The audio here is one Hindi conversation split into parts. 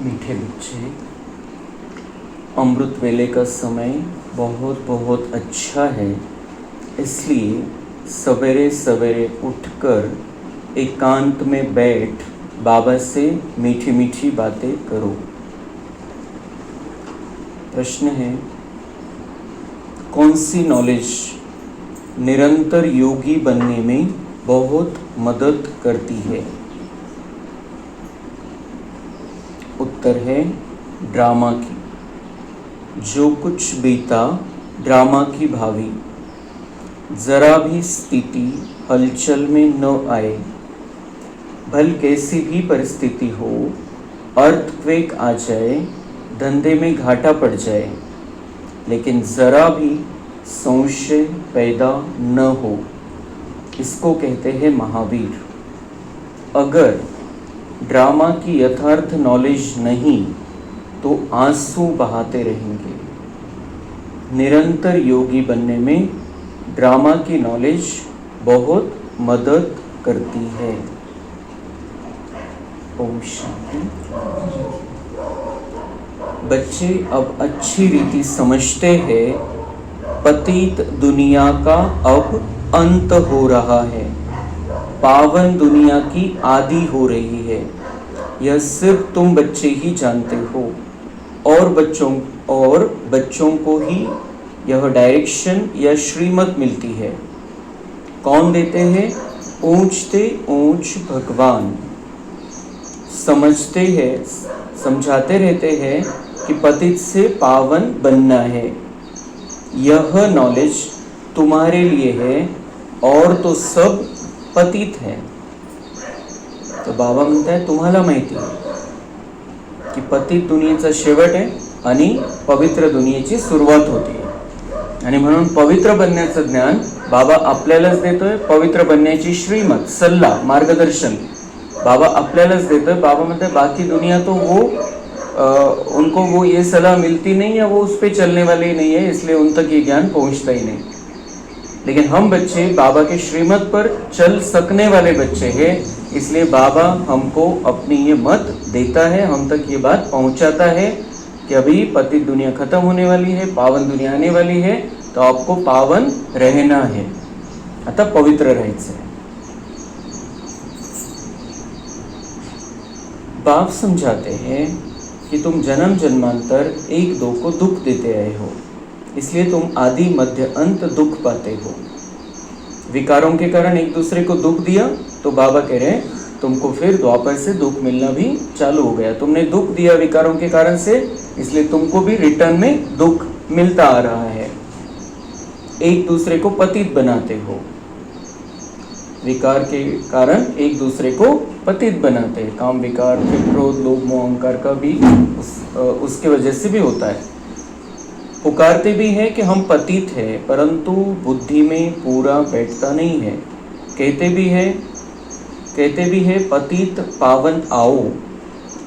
मीठे बच्चे, अमृत वेले का समय बहुत बहुत अच्छा है, इसलिए सवेरे सवेरे उठकर एकांत में बैठ बाबा से मीठी मीठी बातें करो। प्रश्न है, कौन सी नॉलेज निरंतर योगी बनने में बहुत मदद करती है? उत्तर है ड्रामा की। जो कुछ बीता ड्रामा की भावी, जरा भी स्थिति हलचल में न आए, भल कैसी भी परिस्थिति हो, अर्थक्वेक आ जाए, धंधे में घाटा पड़ जाए, लेकिन जरा भी संशय पैदा न हो, इसको कहते हैं महावीर। अगर ड्रामा की यथार्थ नॉलेज नहीं तो आंसू बहाते रहेंगे। निरंतर योगी बनने में ड्रामा की नॉलेज बहुत मदद करती है। ओम शांति। बच्चे अब अच्छी रीति समझते हैं, पतित दुनिया का अब अंत हो रहा है, पावन दुनिया की आदि हो रही है। यह सिर्फ तुम बच्चे ही जानते हो, और बच्चों को ही यह डायरेक्शन या श्रीमत मिलती है। कौन देते हैं? ऊंचते ऊंच भगवान। समझते हैं, समझाते रहते हैं कि पतित से पावन बनना है। यह नॉलेज तुम्हारे लिए है, और तो सब पतित है। तो बाबा म्हणता है तुम्हाला माहिती आहे की पतित दुनियेचा शेवट आहे आणि पवित्र दुनियेची सुरुवात होती आहे, आणि म्हणून पवित्र बनण्याचं ज्ञान बाबा आपल्यालाच देतोय। पवित्र बनण्याची श्रीमत, सल्ला, मार्गदर्शन बाबा आपल्यालाच देतोय। बाबा म्हणते बाकी दुनिया तो उनको वो ये सलाह मिलती नहीं है, वो उस पर चलने वाले ही नहीं है, इसलिए उन तक ये ज्ञान पहुंचता ही नहीं। लेकिन हम बच्चे बाबा के श्रीमत पर चल सकने वाले बच्चे हैं, इसलिए बाबा हमको अपनी ये मत देता है, हम तक ये बात पहुंचाता है कि अभी पतित दुनिया खत्म होने वाली है, पावन दुनिया आने वाली है, तो आपको पावन रहना है, आता पवित्र राहायचं है। बाप समझाते हैं कि तुम जन्म जन्मांतर एक दो को दुख देते आए हो, इसलिए तुम आदि मध्य अंत दुख पाते हो। विकारों के कारण एक दूसरे को दुख दिया, तो बाबा कह रहे हैं तुमको फिर द्वापर से दुख मिलना भी चालू हो गया। तुमने दुख दिया विकारों के कारण से, इसलिए तुमको भी रिटर्न में दुख मिलता आ रहा है। एक दूसरे को पतित बनाते हो, विकार के कारण एक दूसरे को पतित बनाते हैं। काम विकार, फिर क्रोध, लोभ, मोह, अहंकार का भी उसके वजह से भी होता है। पुकारते भी हैं कि हम पतित हैं, परंतु बुद्धि में पूरा बैठता नहीं है। कहते भी है पतित पावन आओ,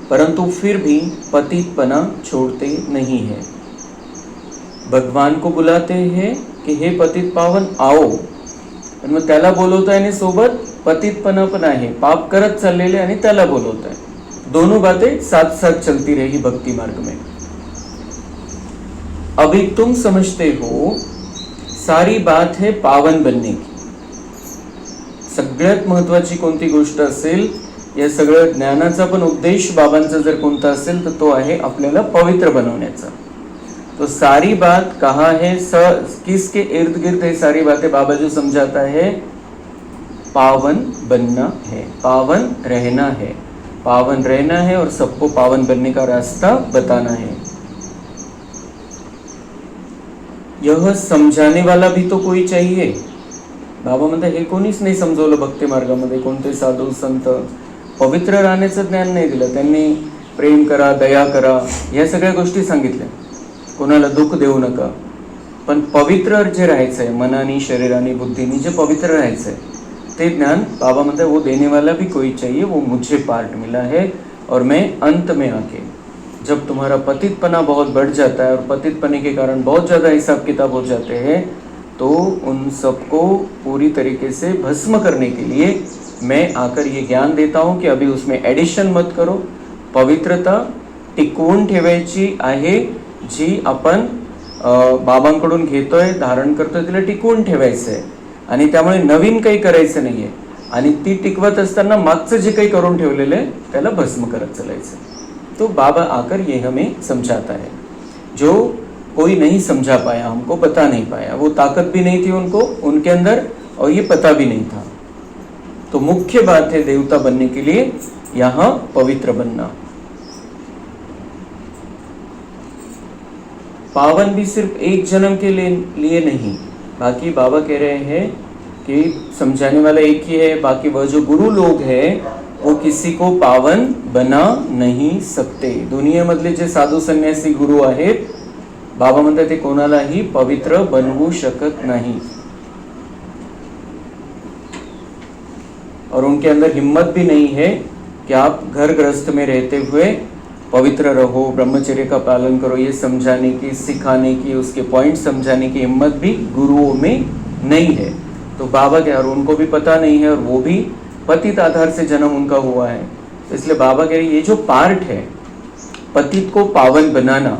परंतु फिर भी पतितपना छोड़ते नहीं है। भगवान को बुलाते हैं कि हे पतित पावन आओ, पण मग त्याला बोलवताय आणि सोबत पतितपना पण आहे, पाप करत चाललेले आणि त्याला बोलवताय। दोनों बातें साथ साथ चलती रही भक्ति मार्ग में। अभी तुम समझते हो सारी बात है पावन बनने की। सगळ्यात महत्वाची कोणती गोष्ट असेल, या सगळ्या ज्ञानाचा पण उद्देश बाबांचा जर कोणता असेल तर तो आहे आपल्याला पवित्र बनवण्याचा। तो सारी बात कहाँ है, किसके इर्द गिर्द है सारी बातें? बाबा जो समझाता है पावन बनना है, पावन रहना है, पावन रहना है और सबको पावन बनने का रास्ता बताना है। यह समझाने वाला भी तो कोई चाहिए। बाबा म्हणते हे कोणीच नाही समजवलं भक्ती मार्गामध्ये, कोणते साधू संत पवित्र राहण्याचं ज्ञान नाही दिलं त्यांनी। प्रेम करा, दया करा, या सगळ्या गोष्टी सांगितल्या, कोणाला दुःख देऊ नका, पण पवित्र जे राहायचंय मनानी, शरीरानी, बुद्धीनी जे पवित्र राहायचंय ते ज्ञान बाबा म्हणते वो देने वाला भी कोई चाहिए, वो मुझे पार्ट मिला है। और मैं अंत में आके जब तुम्हारा पतितपना बहुत बढ़ जाता है और पतितपने के कारण बहुत ज़्यादा हिसाब किताब हो जाते हैं, तो उन सबको पूरी तरीके से भस्म करने के लिए मैं आकर ये ज्ञान देता हूँ कि अभी उसमें एडिशन मत करो। पवित्रता टिकवून ठेवायची आहे, जी आपण बाबांकडून घेतोय, धारण करतोय, तिला टिकवून ठेवायचं आहे. आणि त्यामुळे नवीन काही करायचं नाहीये. आणि ती टिकवत असताना मागचं जे काही करून ठेवलेलं आहे त्याला भस्म करत चलायचं. तो बाबा आकर ये हमें समझाता है. जो कोई नहीं समझा पाया, हमको बता नहीं पाया, वो ताकत भी नहीं थी उनके अंदर, और ये पता भी नहीं था. तो मुख्य बात है देवता बनने के लिए यहाँ पवित्र बनना. पावन भी सिर्फ एक जन्म के लिए नहीं. बाकी बाबा कह रहे हैं कि समझाने वाला एक ही है, बाकी वह जो गुरु लोग हैं वो किसी को पावन बना नहीं सकते. दुनियेमधले जे साधू संन्यासी गुरु आहेत, बाबा म्हणतात ते कोणालाही पवित्र बनवू शकत नाही. और उनके अंदर हिम्मत भी नहीं है कि आप घर गृहस्थ में रहते हुए पवित्र रहो, ब्रह्मचर्य का पालन करो. ये समझाने की, सिखाने की, उसके पॉइंट समझाने की हिम्मत भी गुरुओं में नहीं है. तो बाबा क्या, और उनको भी पता नहीं है, और वो भी पतित आधार से जन्म उनका हुआ है. इसलिए बाबा कह रहे ये जो पार्ट है पतित को पावन बनाना,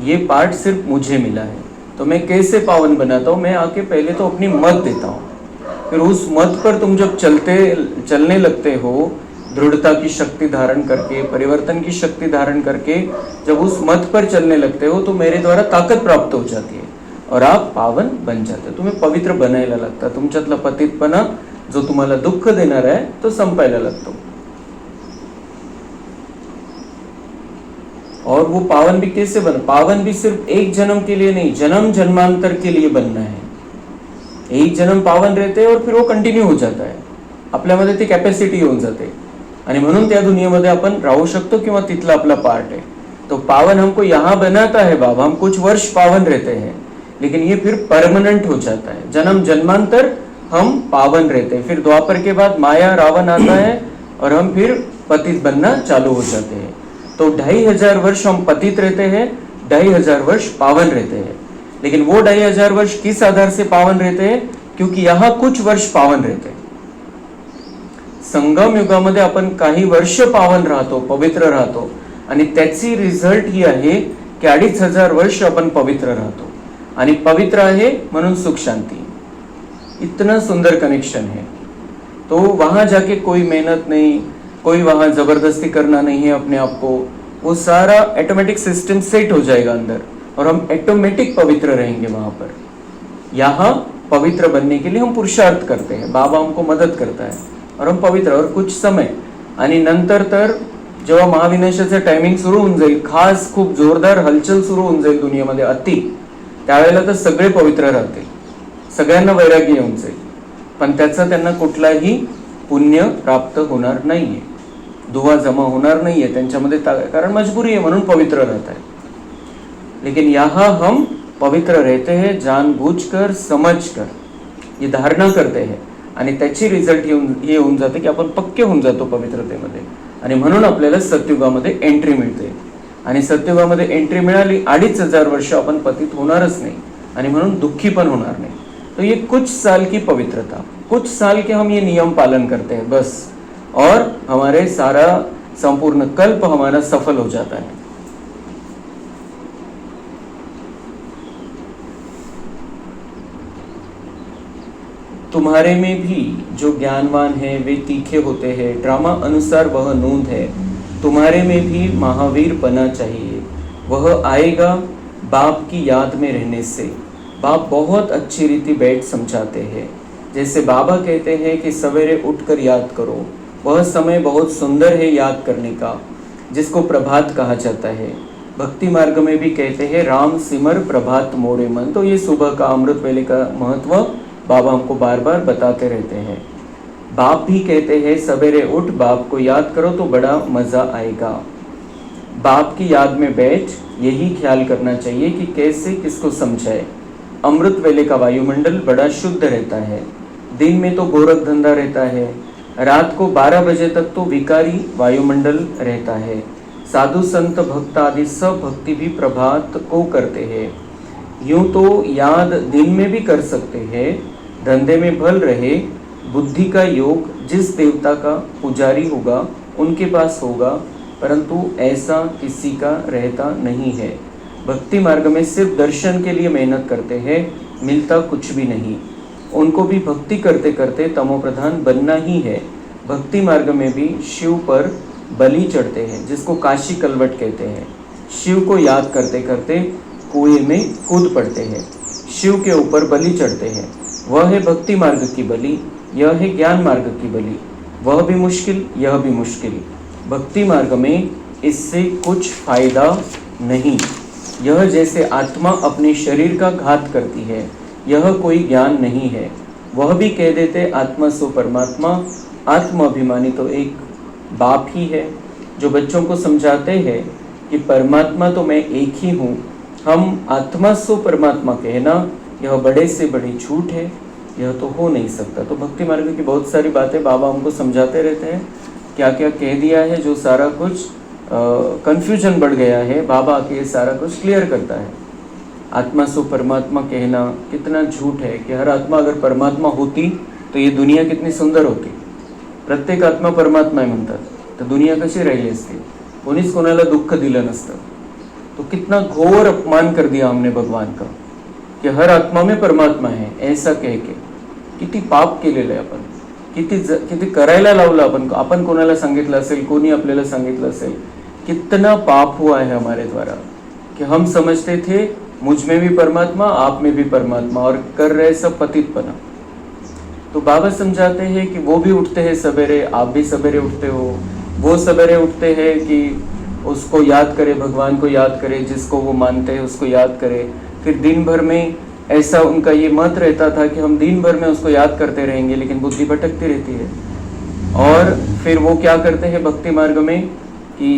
ये पार्ट सिर्फ मुझे मिला है. तो मैं कैसे पावन बनाता हूँ? मैं आके पहले तो अपनी मत देता हूँ, फिर उस मत पर तुम जब चलने लगते हो, दृढ़ता की शक्ति धारण करके, परिवर्तन की शक्ति धारण करके जब उस मत पर चलने लगते हो, तो मेरे द्वारा ताकद प्राप्त हो जाती है और आप पावन बन जाते. तुम्हें पवित्र बनायला लागता. तुमच्यातला पतितपणा जो तुम्हाला दुःख देणार आहे तो संपायला लागतो. और वो पावन भी कैसे बना? पावन भी सिर्फ एक जन्म के लिए नहीं, जन्म जन्मांतर के लिए बनना है. एक जन्म पावन रहते और फिर वो कंटिन्यू हो जाता है. आपल्यामध्ये ती कॅपॅसिटी येऊन जाते आणि म्हणून त्या दुनियेमध्ये आपण राहू शकतो किंवा तिथला आपला पार्ट है. तो पावन हमको यहाँ बनाता है बाबा. हम कुछ वर्ष पावन रहते हैं, लेकिन ये फिर परमानेंट हो जाता है. जन्म जन्मांतर हम पावन रहते हैं. फिर द्वापर के बाद माया रावण आता है और हम फिर पतित बनना चालू हो जाते हैं. तो 2500 वर्ष हम पतित रहते हैं, 2500 वर्ष पावन रहते हैं. लेकिन वो 2500 वर्ष किस आधार से पावन रहते हैं? क्योंकि यहाँ कुछ वर्ष पावन रहते हैं. संगम युगामध्ये आपण काही वर्ष पावन राहतो, पवित्र राहतो, आणि त्याची रिझल्ट ही आहे की 2500 वर्ष आपण पवित्र राहतो. आणि पवित्र आहे म्हणून सुख शांति. इतना सुंदर कनेक्शन है. तो वहां जाके कोई मेहनत नहीं, कोई वहां जबरदस्ती करना नहीं है अपने आप को. वो सारा ऑटोमेटिक सिस्टम सेट हो जाएगा अंदर और हम ऑटोमेटिक पवित्र रहेंगे वहां पर. यहाँ पवित्र बनने के लिए हम पुरुषार्थ करते हैं, बाबा हमको मदद करता है और हम पवित्र. और कुछ समय आणि नंतर तर जेव्हा महाविनाशाचं टायमिंग सुरू होऊन जाईल, खास खूप जोरदार हलचल सुरू होऊन जाईल दुनियेमध्ये अति, त्यावेळेला तर सगळे पवित्र राहतील, सगळ्यांना वैराग्य येऊन जाईल, पण त्याचा त्यांना कुठलाही पुण्य प्राप्त होणार नाहीये, दुवा जमा होणार नाहीये त्यांच्यामध्ये, कारण मजबुरी है म्हणून पवित्र रहता है. लेकिन यहाँ हम पवित्र रहते हैं जानबूझकर, समझकर, ये धारणा करते हैं आणि त्याची रिझल्ट हे होऊन जाते की आपण पक्के होऊन जातो पवित्रतेमध्ये. आणि म्हणून आपल्याला सत्ययुगामध्ये एंट्री मिळते. आणि सत्ययुगामध्ये एंट्री मिळाली, 2500 वर्ष आपण पतित होणारच नाही आणि म्हणून दुःखी पण होणार नाही. तो ये कुछ साल की पवित्रता, कुछ साल के हम ये नियम पालन करते हैं बस, और हमारे सारा संपूर्ण कल्प हमारा सफल हो जाता है. तुम्हारे में भी जो ज्ञानवान है वे तीखे होते हैं, ड्रामा अनुसार वह नूंद है. तुम्हारे में भी महावीर बना चाहिए, वह आएगा बाप की याद में रहने से. बाप बहुत अच्छी रीति बैठ समझाते हैं. जैसे बाबा कहते हैं कि सवेरे उठकर याद करो, वह समय बहुत सुंदर है याद करने का, जिसको प्रभात कहा जाता है. भक्ति मार्ग में भी कहते हैं राम सिमर प्रभात मोड़े मन. तो ये सुबह का अमृत वेले का महत्व बाबा हमको बार बार बताते रहते हैं. बाप भी कहते हैं सवेरे उठ, बाप को याद करो तो बड़ा मजा आएगा. बाप की याद में बैठ यही ख्याल करना चाहिए कि कैसे किसको समझाए. अमृत वेले का वायुमंडल बड़ा शुद्ध रहता है. दिन में तो गोरख धंधा रहता है, रात को 12 बजे तक तो विकारी वायुमंडल रहता है. साधु संत भक्त आदि सब भक्ति भी प्रभात को करते हैं. यूं तो याद दिन में भी कर सकते हैं, धंधे में भल रहे. बुद्धि का योग जिस देवता का पुजारी होगा उनके पास होगा, परंतु ऐसा किसी का रहता नहीं है। भक्ति मार्ग में सिर्फ दर्शन के लिए मेहनत करते हैं, मिलता कुछ भी नहीं। उनको भी भक्ति करते करते तमोप्रधान बनना ही है। भक्ति मार्ग में भी शिव पर बलि चढ़ते हैं, जिसको काशी कलवट कहते हैं। शिव को याद करते करते कुएं में कूद पड़ते हैं, शिव के ऊपर बलि चढ़ते हैं। वह है भक्ति मार्ग की बलि, यह है ज्ञान मार्ग की बलि। वह भी मुश्किल, यह भी मुश्किल। भक्ति मार्ग में इससे कुछ फायदा नहीं। यह जैसे आत्मा अपने शरीर का घात करती है, यह कोई ज्ञान नहीं है। वह भी कह देते आत्मा सो परमात्मा। आत्माभिमानी तो एक बाप ही है जो बच्चों को समझाते हैं कि परमात्मा तो मैं एक ही हूँ। हम आत्मा सो परमात्मा कहना यह बड़े से बड़ी झूठ है, यह तो हो नहीं सकता। तो भक्ति मार्ग की बहुत सारी बातें बाबा हमको समझाते रहते हैं, क्या क्या कह दिया है, जो सारा कुछ कन्फ्यूजन बढ़ गया है, बाबा आके सारा कुछ क्लियर करता है। आत्मा सो परमात्मा कहना कितना झूठ है कि हर आत्मा अगर परमात्मा होती तो ये दुनिया कितनी सुंदर होती। प्रत्येक आत्मा परमात्मा आहे म्हणतात, तर दुनिया कशी राहिली असती, कोणीच कोणाला दुःख दिलं नसतं। तो कितना घोर अपमान कर दिया हमने भगवान का कि हर आत्मा में परमात्मा है ऐसा कह के। किती पाप केलेलं आहे आपण, किती करायला लावलं आपण कोणाला सांगितलं असेल, कोणी आपल्याला सांगितलं असेल। कितना पाप हुआ है हमारे द्वारा कि हम समझते थे मुझ में भी परमात्मा, आप में भी परमात्मा, और कर रहे सब पतितपना। तो बाबा समझाते हैं कि वो भी उठते हैं सवेरे, आप भी सवेरे उठते हो। वो सवेरे उठते हैं कि उसको याद करे, भगवान को याद करे, जिसको वो मानते हैं उसको याद करे। फिर दिन भर में ऐसा उनका ये मत रहता था कि हम दिन भर में उसको याद करते रहेंगे, लेकिन बुद्धि भटकती रहती है। और फिर वो क्या करते हैं भक्ति मार्ग में कि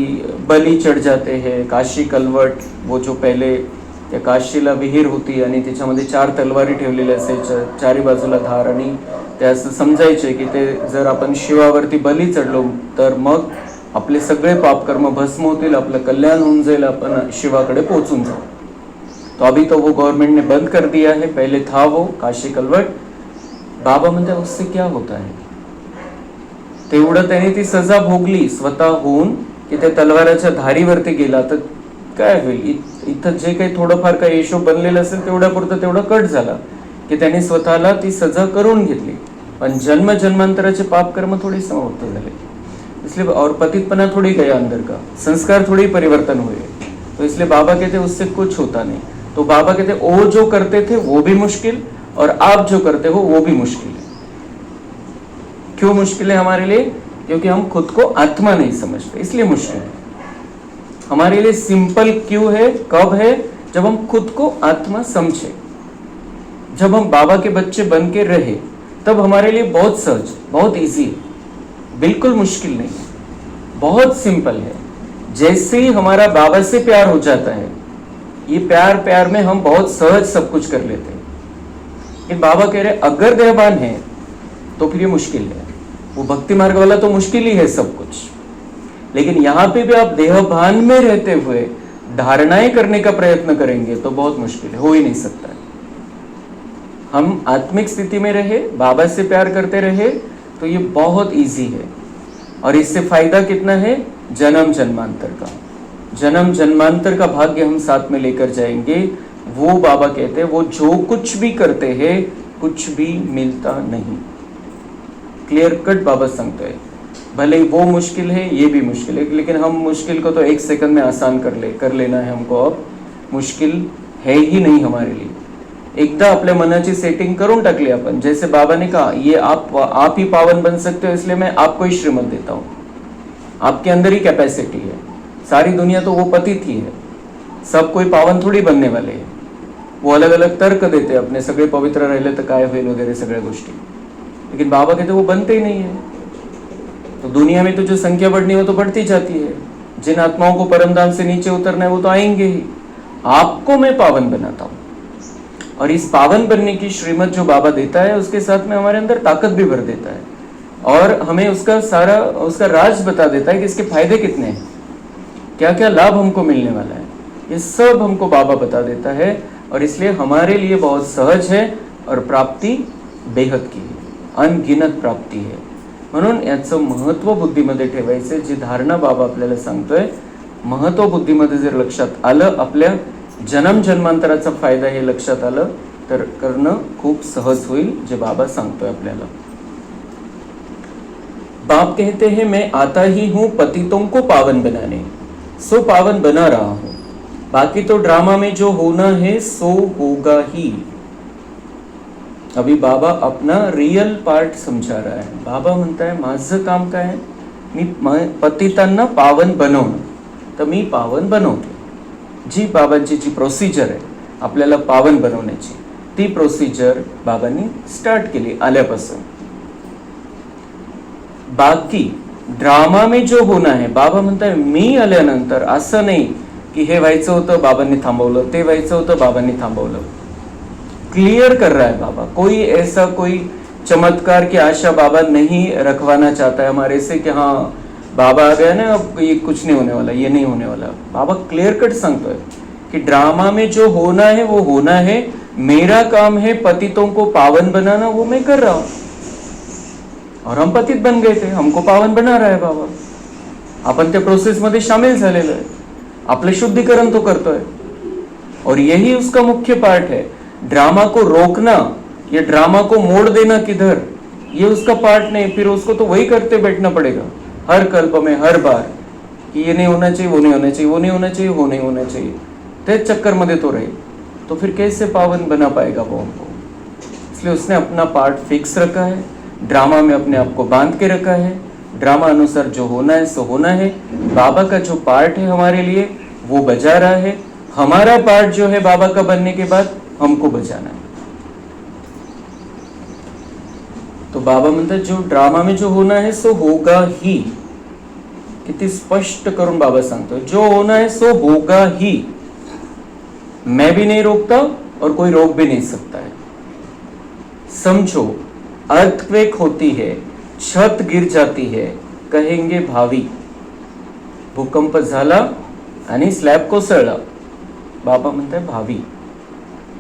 बलि चढ़ जाते हैं। काशी कलवट, वो जो पहले त्या काशीला विहीर होती आणि त्याच्यामध्ये 4 तलवारी ठेवलेल्या असायच्या, चारी बाजूला धार, आणि ते असं समजायचे की ते जर आपण शिवावरती बली चढलो तर मग आपले सगळे पापकर्म भस्म होतील, आपलं कल्याण होऊन जाईल, आपण शिवाकडे पोहोचून जाऊ। तो अभी तो वो गवर्नमेंट ने बंद कर दिया है, पहले था वो काशी कलवट। बाबा म्हणते उससे क्या होता है, तेवढं त्याने ती सजा भोगली स्वतःहून की त्या तलवाराच्या धारीवरती गेला तर काय होईल। इथं जे काही थोडंफार काही हिशोब बनलेलं असेल तेवढ्यापुरतं तेवढं कट झाला की त्याने स्वतःला ती सजा करून घेतली, पण जन्म जन्मांतराचे पाप कर्म थोड़ी समाप्त झाले। इसलिए और पतितपना थोड़ी गया अंदर का, संस्कार थोड़ी परिवर्तन हुए। तो इसलिए बाबा कहते उससे कुछ होता नहीं। तो बाबा कहते वो जो करते थे वो भी मुश्किल, और आप जो करते हो वो भी मुश्किल है। क्यों मुश्किल है हमारे लिए? क्योंकि हम खुद को आत्मा नहीं समझते, इसलिए मुश्किल है हमारे लिए। सिंपल क्यों है, कब है? जब हम खुद को आत्मा समझे, जब हम बाबा के बच्चे बन के रहे, तब हमारे लिए बहुत सहज, बहुत इजी है, बिल्कुल मुश्किल नहीं है, बहुत सिंपल है। जैसे ही हमारा बाबा से प्यार हो जाता है, ये प्यार में हम बहुत सहज सब कुछ कर लेते हैं। लेकिन बाबा कह रहे अगर देहभान है तो फिर ये मुश्किल है। वो भक्ति मार्ग वाला तो मुश्किल ही है सब कुछ, लेकिन यहाँ पे भी आप देहभान में रहते हुए धारणाएं करने का प्रयत्न करेंगे तो बहुत मुश्किल है, हो ही नहीं सकता है। हम आत्मिक स्थिति में रहे, बाबा से प्यार करते रहे तो ये बहुत इजी है। और इससे फायदा कितना है? जन्म जन्मांतर का, जन्म जन्मांतर का भाग्य हम साथ में लेकर जाएंगे। वो बाबा कहते हैं वो जो कुछ भी करते हैं कुछ भी मिलता नहीं। क्लियर कट बाबा सांगते हैं, भले वो मुश्किल है ये भी मुश्किल है, लेकिन हम मुश्किल को तो 1 सेकंड में आसान कर लेना है हमको। अब मुश्किल है ही नहीं हमारे लिए। एकदा आपल्या मनाची सेटिंग करून टाकली आपण, जैसे बाबा ने कहा ये आप ही पावन बन सकते हो, इसलिए मैं आपको ही श्रीमत देता हूँ। आपके अंदर ही कैपेसिटी है, सारी दुनिया तो वो पतित ही है, सब कोई पावन थोड़ी बनने वाले हैं। वो अलग अलग तर्क देते अपने, सगळे पवित्र राहिले तर काय होईल वगैरे सगळ्या गोष्टी, लेकिन बाबा कहते वो बनते ही नहीं है। तो दुनिया में तो जो संख्या बढ़नी है वो तो बढ़ती जाती है। जिन आत्माओं को परमधाम से नीचे उतरना है वो तो आएंगे ही। आपको मैं पावन बनाता हूँ, और इस पावन बनने की श्रीमत जो बाबा देता है उसके साथ में हमारे अंदर ताकत भी भर देता है, और हमें उसका राज बता देता है कि इसके फायदे कितने हैं, क्या क्या लाभ हमको मिलने वाला है, ये सब हमको बाबा बता देता है। और इसलिए हमारे लिए बहुत सहज है, और प्राप्ति बेहद की है, अनगिनत प्राप्ति है। म्हणून याचं महत्त्व बुद्धीमध्ये ठेवायचं. जी धारणा बाबा आपल्याला सांगतोय, महत्त्व बुद्धीमध्ये जर लक्षात आलं, आपल्या जन्मजन्मांतराचा फायदा हे लक्षात आलं, तर करणं खूप सहज होईल जे बाबा सांगतोय आपल्याला. बाप कहते हैं मैं आता ही हूं पतितों को पावन बनाने, सो पावन बना रहा हूं. बाकी तो ड्रामा में जो होना है सो होगा ही. अभी बाबा अपना रियल पार्ट समजा रहा है. बाबा म्हणताय माझं काम काय आहे, मी पतितांना पावन बनवणं, तर मी पावन बनवतो. जी बाबांची जी प्रोसिजर आहे आपल्याला पावन बनवण्याची, ती प्रोसिजर बाबांनी स्टार्ट केली आल्यापासून. बाकी ड्रामा में जो होना है, बाबा म्हणताय मी आल्यानंतर असं नाही की हे व्हायचं होतं बाबांनी थांबवलं, ते व्हायचं होतं बाबांनी थांबवलं. क्लियर कर रहा है बाबा. कोई ऐसा कोई चमत्कार की आशा बाबा नहीं रखवाना चाहता है हमारे से कि हाँ बाबा आ गया ना, अब ये कुछ नहीं होने वाला, ये नहीं होने वाला. बाबा क्लियर कट सांगतोय कि ड्रामा में जो होना है वो होना है. मेरा काम है पतितों को पावन बनाना, वो मैं कर रहा हूं. और हम पतित बन गए थे, हमको पावन बना रहा है बाबा. अपन त्या प्रोसेस मध्ये शामिल झालेलो आहे. आपलं शुद्धीकरण तो करतोय और यही उसका मुख्य पार्ट है. ड्रामा को रोकना या ड्रामा को मोड़ देना किधर, ये उसका पार्ट नहीं. फिर उसको तो वही करते बैठना पड़ेगा हर कल्प में, हर बार, कि ये नहीं होना चाहिए, वो नहीं होना चाहिए, वो नहीं होना चाहिए, वो नहीं होना चाहिए. तेज चक्कर में तो रहे, तो फिर कैसे पावन बना पाएगा वो हमको. इसलिए उसने अपना पार्ट फिक्स रखा है, ड्रामा में अपने आप को बांध के रखा है. ड्रामा अनुसार जो होना है सो होना है. बाबा का जो पार्ट है हमारे लिए वो बजा रहा है. हमारा पार्ट जो है बाबा का बनने के बाद हमको बजाना है. तो बाबा म्हणतात जो ड्रामा में जो होना है सो होगा ही. किती स्पष्ट करून बाबा सांगतो, जो होना है सो होगा ही. मैं भी नहीं रोकता और कोई रोक भी नहीं सकता है. समझो अर्थक्वेक होती है, छत गिर जाती है, कहेंगे भावी. भूकंप झाला आणि स्लॅब कोसळला, बाबा म्हणताय भावी.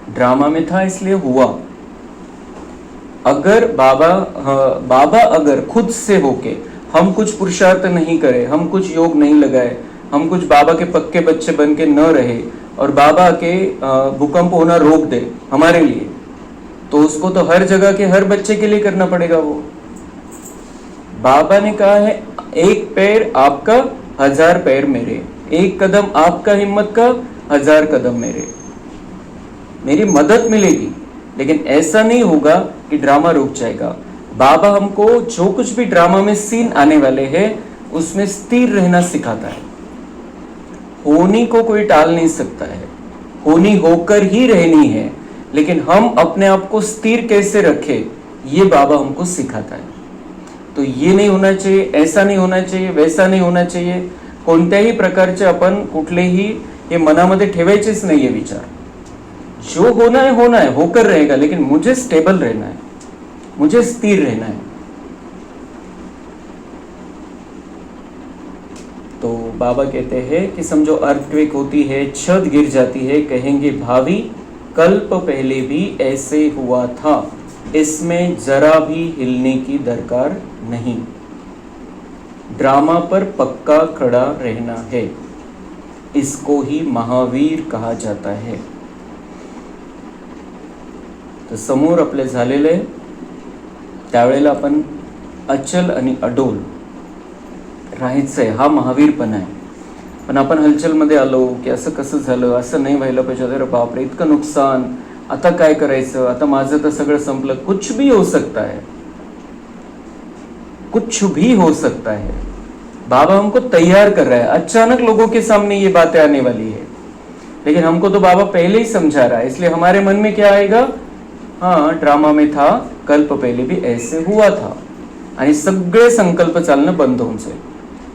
ड्रामा में था इसलिए हुआ. अगर बाबा अगर खुद से होके हम कुछ पुरुषार्थ नहीं करे, हम कुछ योग नहीं लगाए, हम कुछ बाबा के पक्के बच्चे बन के न रहे और बाबा के भूकंप होना रोक दे हमारे लिए, तो उसको तो हर जगह के हर बच्चे के लिए करना पड़ेगा. वो बाबा ने कहा है एक पैर आपका 1000 पैर मेरे, एक कदम आपका हिम्मत का 1000 कदम मेरे. मेरी मदद मिलेगी, लेकिन ऐसा नहीं होगा कि ड्रामा रुक जाएगा. बाबा हमको जो कुछ भी ड्रामा में सीन आने वाले हैं उसमें स्थिर रहना सिखाता है. होनी को कोई टाल नहीं सकता है, होनी होकर ही रहनी है, लेकिन हम अपने आप को स्थिर कैसे रखें ये बाबा हमको सिखाता है. तो ये नहीं होना चाहिए, ऐसा नहीं होना चाहिए, वैसा नहीं होना चाहिए, कोणत्याही प्रकारचे आपण कुठलेही हे मनामध्ये ठेवायचेच नाहीये विचार. जो होना है होकर रहेगा, लेकिन मुझे स्टेबल रहना है, मुझे स्थिर रहना है. तो बाबा कहते हैं कि समझो अर्थक्वेक होती है, छत गिर जाती है, कहेंगे भावी कल्प पहले भी ऐसे हुआ था, इसमें जरा भी हिलने की दरकार नहीं. ड्रामा पर पक्का खड़ा रहना है, इसको ही महावीर कहा जाता है. तर समोर आपले झालेले त्यावेळेला आपण अचल आणि अडोल राहायचंय, हा महावीरपणा आहे. पण आपण हलचलमध्ये आलो की असं कसं झालं, असं नाही व्हायला पाहिजे, अरे बापरे इतकं नुकसान, आता काय करायचं, आता माझं तर सगळं संपलं. कुछ भी हो सकता है, कुछ भी हो सकता है. बाबा हमको तैयार कर रहा है. अचानक लोगों के सामने ये बातें आने वाली है, लेकिन हमको तो बाबा पहले ही समझा रहा है. इसलिए हमारे मन में क्या आएगा, हाँ ड्रामा में था, कल्प पहले भी ऐसे हुआ था, आणि सगळे संकल्प चालणं बंद होऊन जाईल.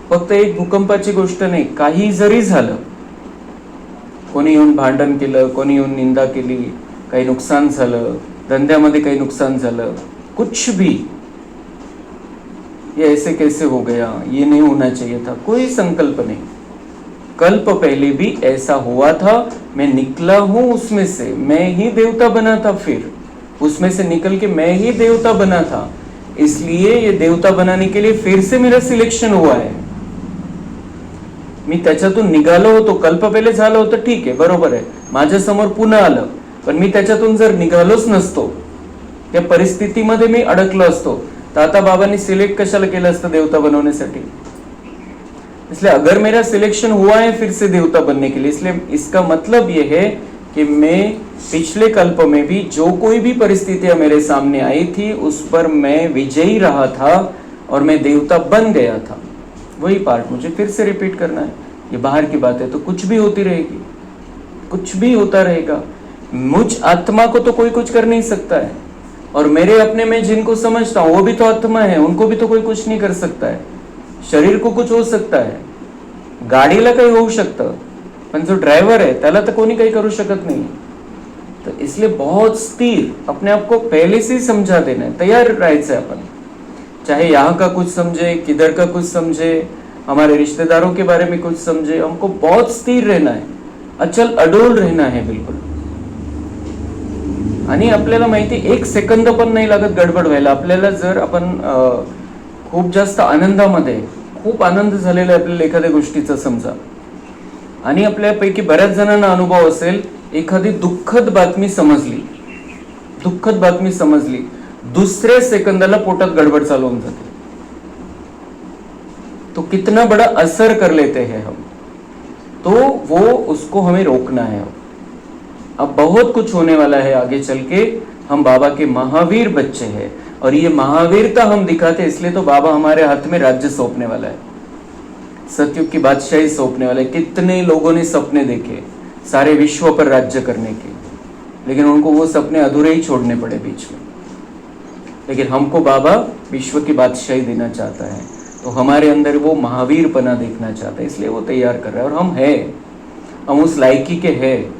फक्त एक भूकंपाची गोष्ट नाही, काही जरी झालं, कोणी येऊन भांडण केलं, कोणी येऊन निंदा केली, काही नुकसान झालं, धंद्यामध्ये काही नुकसान झालं, कुछ भी, ये ऐसे कैसे हो गया, ये नहीं होना चाहिए था, कोई संकल्प नहीं. कल्प पहले भी ऐसा हुआ था, मैं निकला हूं उसमें से, मैं ही देवता बना था, फिर उसमें से निकल के मैं ही देवता बना था. इसलिए ये देवता बनाने के लिए फिर से मेरा सिलेक्शन हुआ आहे. मी त्याच्यातून निघालो होतो, कल्प पहिले झालं होतं, ठीक आहे, बरोबर आहे, माझ्या समोर पुन्हा आलं, पण मी त्याच्यातून जर निघालोच नसतो, त्या परिस्थितीमध्ये मी अडकलो असतो, तर आता बाबांनी सिलेक्ट कशाला केलं असतं देवता बनवण्यासाठी. इसलिए अगर मेरा सिलेक्शन हुआ है फिर से देवता बनने के लिए, इसलिए इसका मतलब ये है कि मैं पिछले कल्प में भी जो कोई भी परिस्थितियां मेरे सामने आई थी उस पर मैं विजयी रहा था और मैं देवता बन गया था. वही पार्ट मुझे फिर से रिपीट करना है. ये बाहर की बात है तो कुछ भी होती रहेगी, कुछ भी होता रहेगा. मुझ आत्मा को तो कोई कुछ कर नहीं सकता है, और मेरे अपने में जिनको समझता हूँ वो भी तो आत्मा है, उनको भी तो कोई कुछ नहीं कर सकता है. शरीर को कुछ हो सकता है, गाडीला काही होऊ शकतं, पण जो ड्राइवर है त्याला तर कोणी काही करू शकत नहीं. तो इसलिए बहुत स्थिर अपने आप को पहले से ही समझा देना है, तैयार रहायचं अपन. चाहे यहाँ का कुछ समझे, किधर का कुछ समझे, हमारे रिश्तेदारों के बारे में कुछ समझे, हमको बहुत स्थिर रहना है, अचल अडोल रहना है बिलकुल. आणि आपल्याला माहिती, एक सेकंद पण नाही लागत गडबड व्हायला. आपल्याला जर आपण खूप जास्त आनंदामध्ये, खूप आनंद झालेला आहे आपल्याला एखाद्या गोष्टीचा समजा, आणि आपल्यापैकी बऱ्याच जणांना अनुभव असेल, एखादी दुःखद बातमी समजली, दुःखद बातमी समजली, दूसरे सेकंदाला पोटात गडबड चालू होऊन जाते. तो कितना बड़ा असर कर लेते हैं हम, तो वो उसको हमें रोकना है. अब बहुत कुछ होने वाला है आगे चल के. हम बाबा के महावीर बच्चे हैं, और ये महावीरता हम दिखाते, इसलिए तो बाबा हमारे हाथ में राज्य सौंपने वाला है, सतयुग की बादशाही सौंपने वाला है. कितने लोगों ने सपने देखे सारे विश्व पर राज्य करने के, लेकिन उनको वो सपने अधूरे ही छोड़ने पड़े बीच में. लेकिन हमको बाबा विश्व की बादशाही देना चाहता है, तो हमारे अंदर वो महावीरपना देखना चाहता है, इसलिए वो तैयार कर रहा है. और हम हैं, हम उस लायकी के हैं,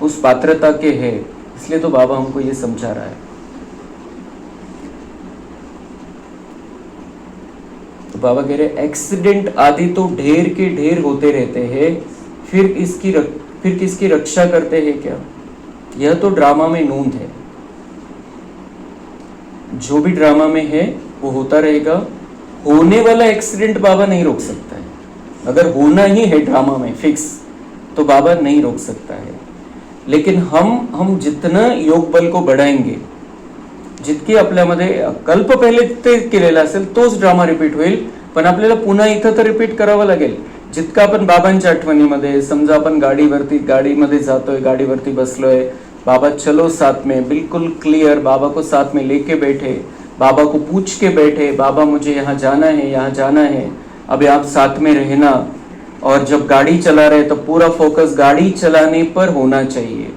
उस पात्रता के हैं, इसलिए तो बाबा हमको ये समझा रहा है. तो बाबा कह रहे एक्सीडेंट आदि तो ढेर के ढेर होते रहते हैं, फिर किसकी रक्षा करते हैं क्या? यह तो ड्रामा में नूंद है. जो भी ड्रामा में है वो होता रहेगा. होने वाला एक्सीडेंट बाबा नहीं रोक सकता है. अगर होना ही है ड्रामा में फिक्स, तो बाबा नहीं रोक सकता है. लेकिन हम जितना योग बल को बढ़ाएंगे, जितकी आपल्यामध्ये कल्प पहिले ते केलेला असेल तोच ड्रामा रिपीट होईल, पण आपल्याला पुन्हा इथं तर रिपीट करावं लागेल. जितका आपण बाबांच्या आठवणीमध्ये, समजा आपण गाडीमध्ये जातोय, गाडीवरती बसलोय, बाबा चलो साथ में, बिल्कुल क्लियर, बाबा को साथ में लेके बैठे, बाबा को पूछ के बैठे, बाबा मुझे यहाँ जाना है, यहाँ जाना है, अभी आप साथ में रहना. और जब गाड़ी चला रहे तो पूरा फोकस गाड़ी चलाने पर होना चाहिए,